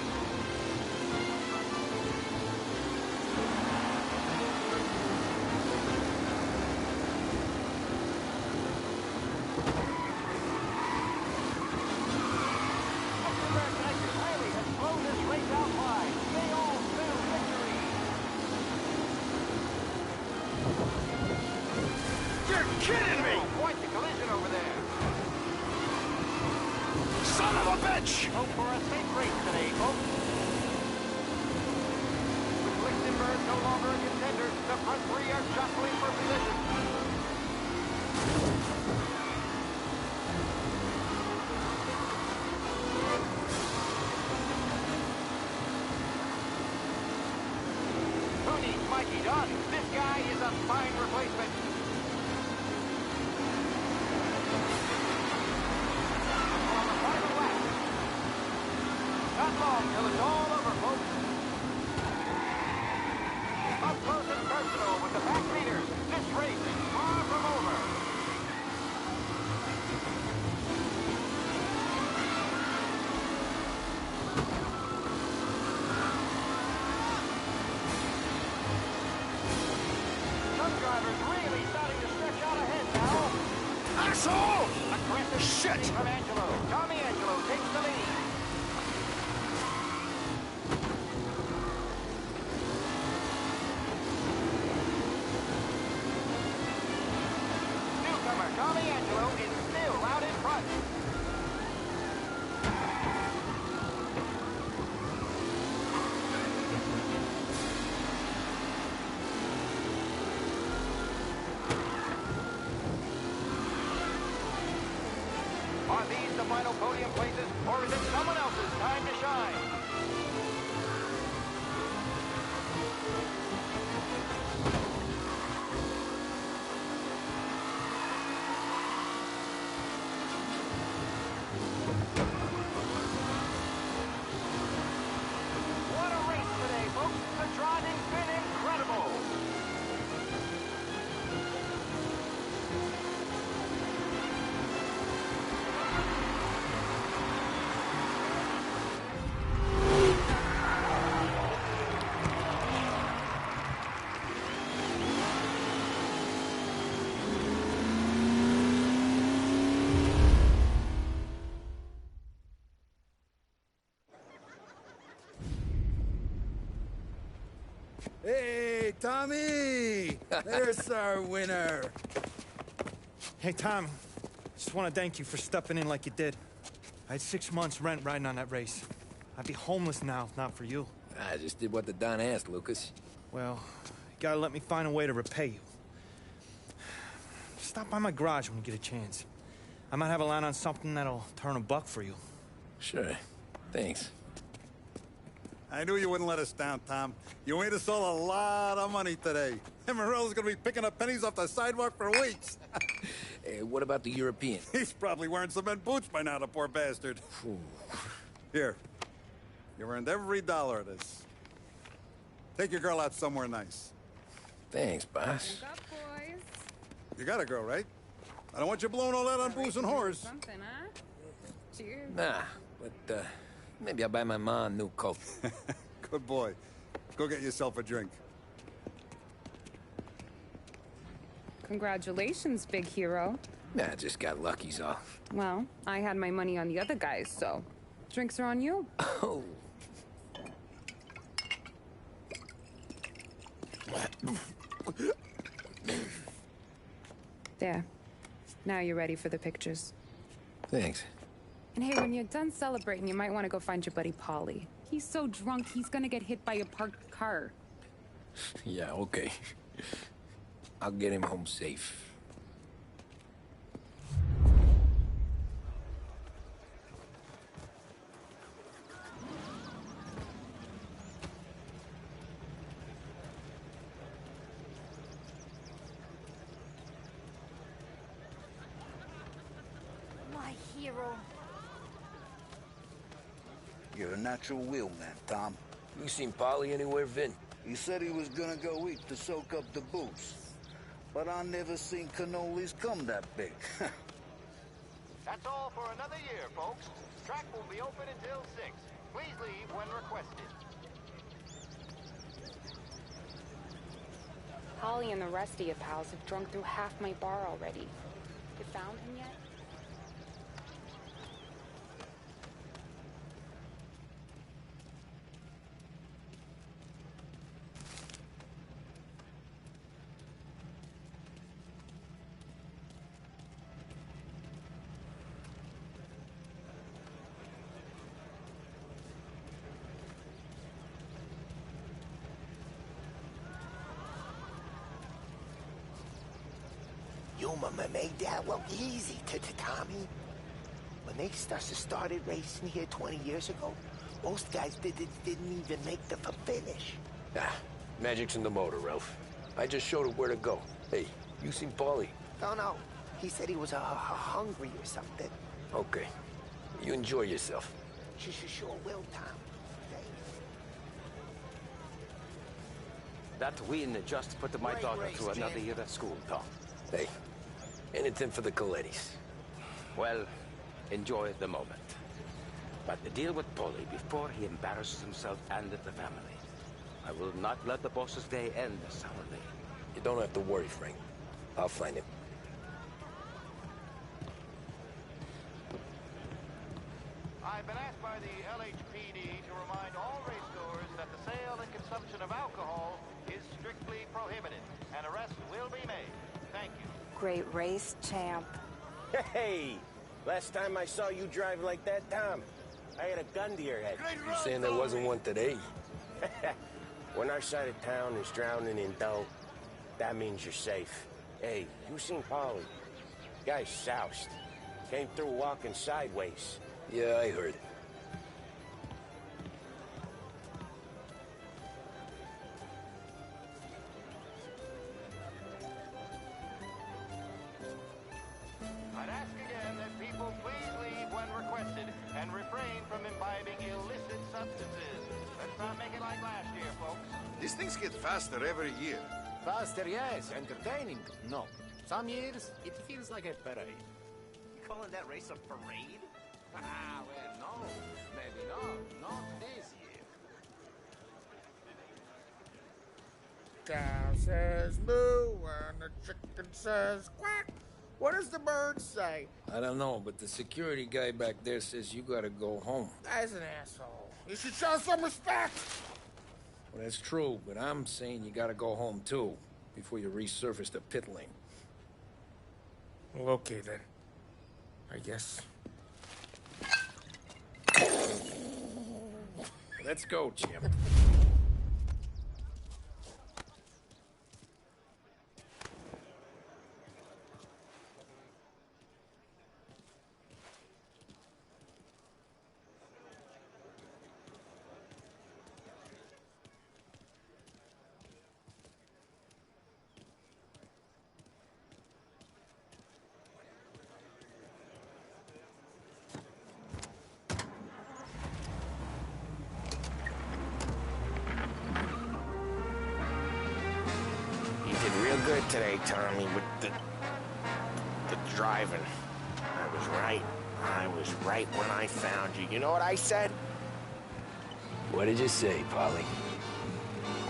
bitch! Hope for a safe race today, folks. With Lichtenberg no longer a contender, the front three are jostling for position. Who needs Mikey Dunn? This guy is a fine replacement. On the final lap. Not long till it's all over, folks. Up close and personal with the back leaders. This race is far from over. Some drivers really starting to stretch out ahead now. Asshole! Aggressive Shit! from Angelo. Tommy Angelo takes the lead. Newcomer Tommy Angelo is still out in front. Are these the final podium places, or is it someone else's time to shine? What a race today, folks. The driving's been incredible. Hey, Tommy! There's our winner. Hey, Tom. Just want to thank you for stepping in like you did. I had 6 months rent riding on that race. I'd be homeless now if not for you. I just did what the Don asked, Lucas. Well, you gotta let me find a way to repay you. Stop by my garage when you get a chance. I might have a line on something that'll turn a buck for you. Sure. Thanks. I knew you wouldn't let us down, Tom. You made us all a lot of money today. And Morello's gonna be picking up pennies off the sidewalk for weeks. Hey, what about the European? He's probably wearing cement boots by now, the poor bastard. Here. You earned every dollar of this. Take your girl out somewhere nice. Thanks, boss. Drink up, boys. You got a girl, right? I don't want you blowing all that on booze and whores. Something, huh? Cheers. Nah, but, maybe I'll buy my mom a new coat. Good boy. Go get yourself a drink. Congratulations, big hero. Nah, I just got lucky's all. Well, I had my money on the other guys, so drinks are on you. Oh. There. Now you're ready for the pictures. Thanks. And hey, when you're done celebrating, you might want to go find your buddy Paulie. He's so drunk, he's gonna get hit by a parked car. Yeah, okay. I'll get him home safe. My hero. You're a natural wheel man, Tom. You seen Polly anywhere, Vin? He said he was gonna go eat to soak up the booze. But I never seen cannolis come that big. That's all for another year, folks. Track will be open until 6. Please leave when requested. Holly and the rest of your pals have drunk through half my bar already. You found him yet? made that look easy to Tommy. When they started racing here 20 years ago, most guys didn't even make the finish. Ah, magic's in the motor, Ralph. I just showed it where to go. Hey, you seen Paulie? No. He said he was hungry or something. Okay. You enjoy yourself. Sure will, Tom. That win just put my daughter through another year at school, Tom. Hey, anything for the Colettis. Well, enjoy the moment. But the deal with Paulie before he embarrasses himself and the family. I will not let the boss's day end sourly. You don't have to worry, Frank. I'll find him. I've been asked by the LHPD to remind all racegoers that the sale and consumption of alcohol is strictly prohibited. An arrest will be made. Thank you. Great race, champ. Hey! Last time I saw you drive like that, Tom, I had a gun to your head. You saying there wasn't one today? When our side of town is drowning in dough, that means you're safe. Hey, you seen Paulie? Guy's soused. Came through walking sideways. Yeah, I heard. I'd ask again that people please leave when requested and refrain from imbibing illicit substances. Let's not make it like last year, folks. These things get faster every year. Faster, yes. Entertaining, no. Some years, it feels like a parade. You calling that race a parade? Ah, well, no. Maybe not this year. Cow says moo and the chicken says quack. What does the bird say? I don't know, but the security guy back there says you gotta go home. Guy's an asshole. You should show some respect. Well, that's true, but I'm saying you gotta go home too, before you resurface the pit lane. Well, okay then. I guess. Let's go, champ. Good today, Tommy, with the driving. I was right. I was right when I found you. You know what I said? What did you say, Paulie?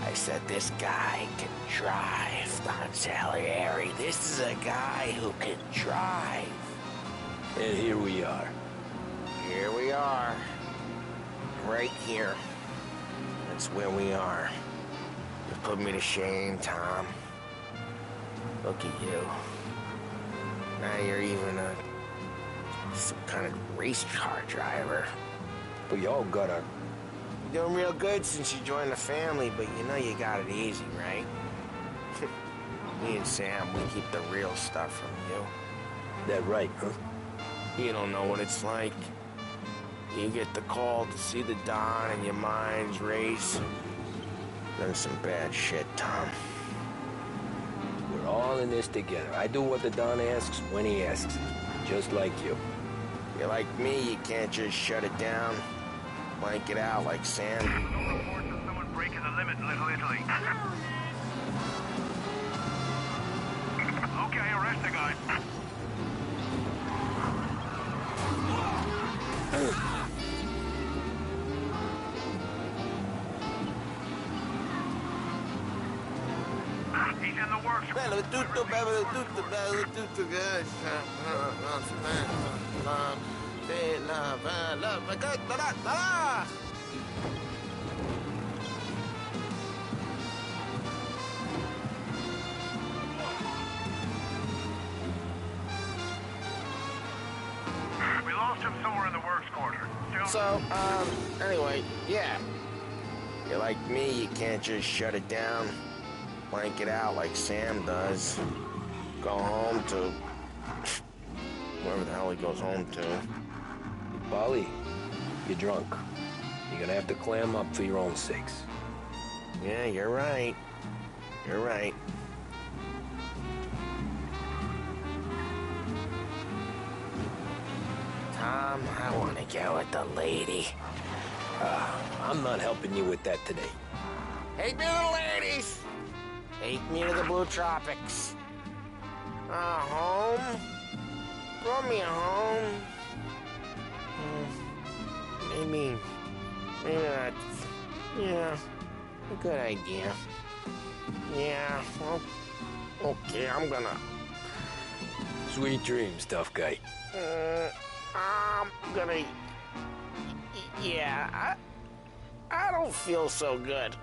I said this guy can drive, Don Salieri. This is a guy who can drive. And here we are. Here we are. Right here. That's where we are. You put me to shame, Tom. Look at you. Now you're even some kind of race car driver. But y'all got our... You're doing real good since you joined the family, but you know you got it easy, right? Me and Sam, we keep the real stuff from you. That right, huh? You don't know what it's like. You get the call to see the Don and your mind's race. Done some bad shit, Tom. We're all in this together. I do what the Don asks when he asks it. Just like you. You're like me, you can't just shut it down. Blank it out like sand. No reports of someone breaking the limit in Little Italy. Okay, arrest the guy. He's in the works. Bello tutto, bello tutto, bello tutto, good. We lost him somewhere in the works quarter. So, anyway, yeah. You're like me, you can't just shut it down. Blank it out like Sam does. go home to wherever the hell he goes home to. Polly, you're drunk. You're gonna have to clam up for your own sakes. Yeah, you're right. You're right. Tom, I want to get with the lady. I'm not helping you with that today. Take me to the ladies. Take me to the Blue Tropics. Home? Throw me a home. Maybe that's, yeah, a good idea. Yeah, well, okay, I'm gonna... Sweet dreams, tough guy. I'm gonna... Yeah, I don't feel so good.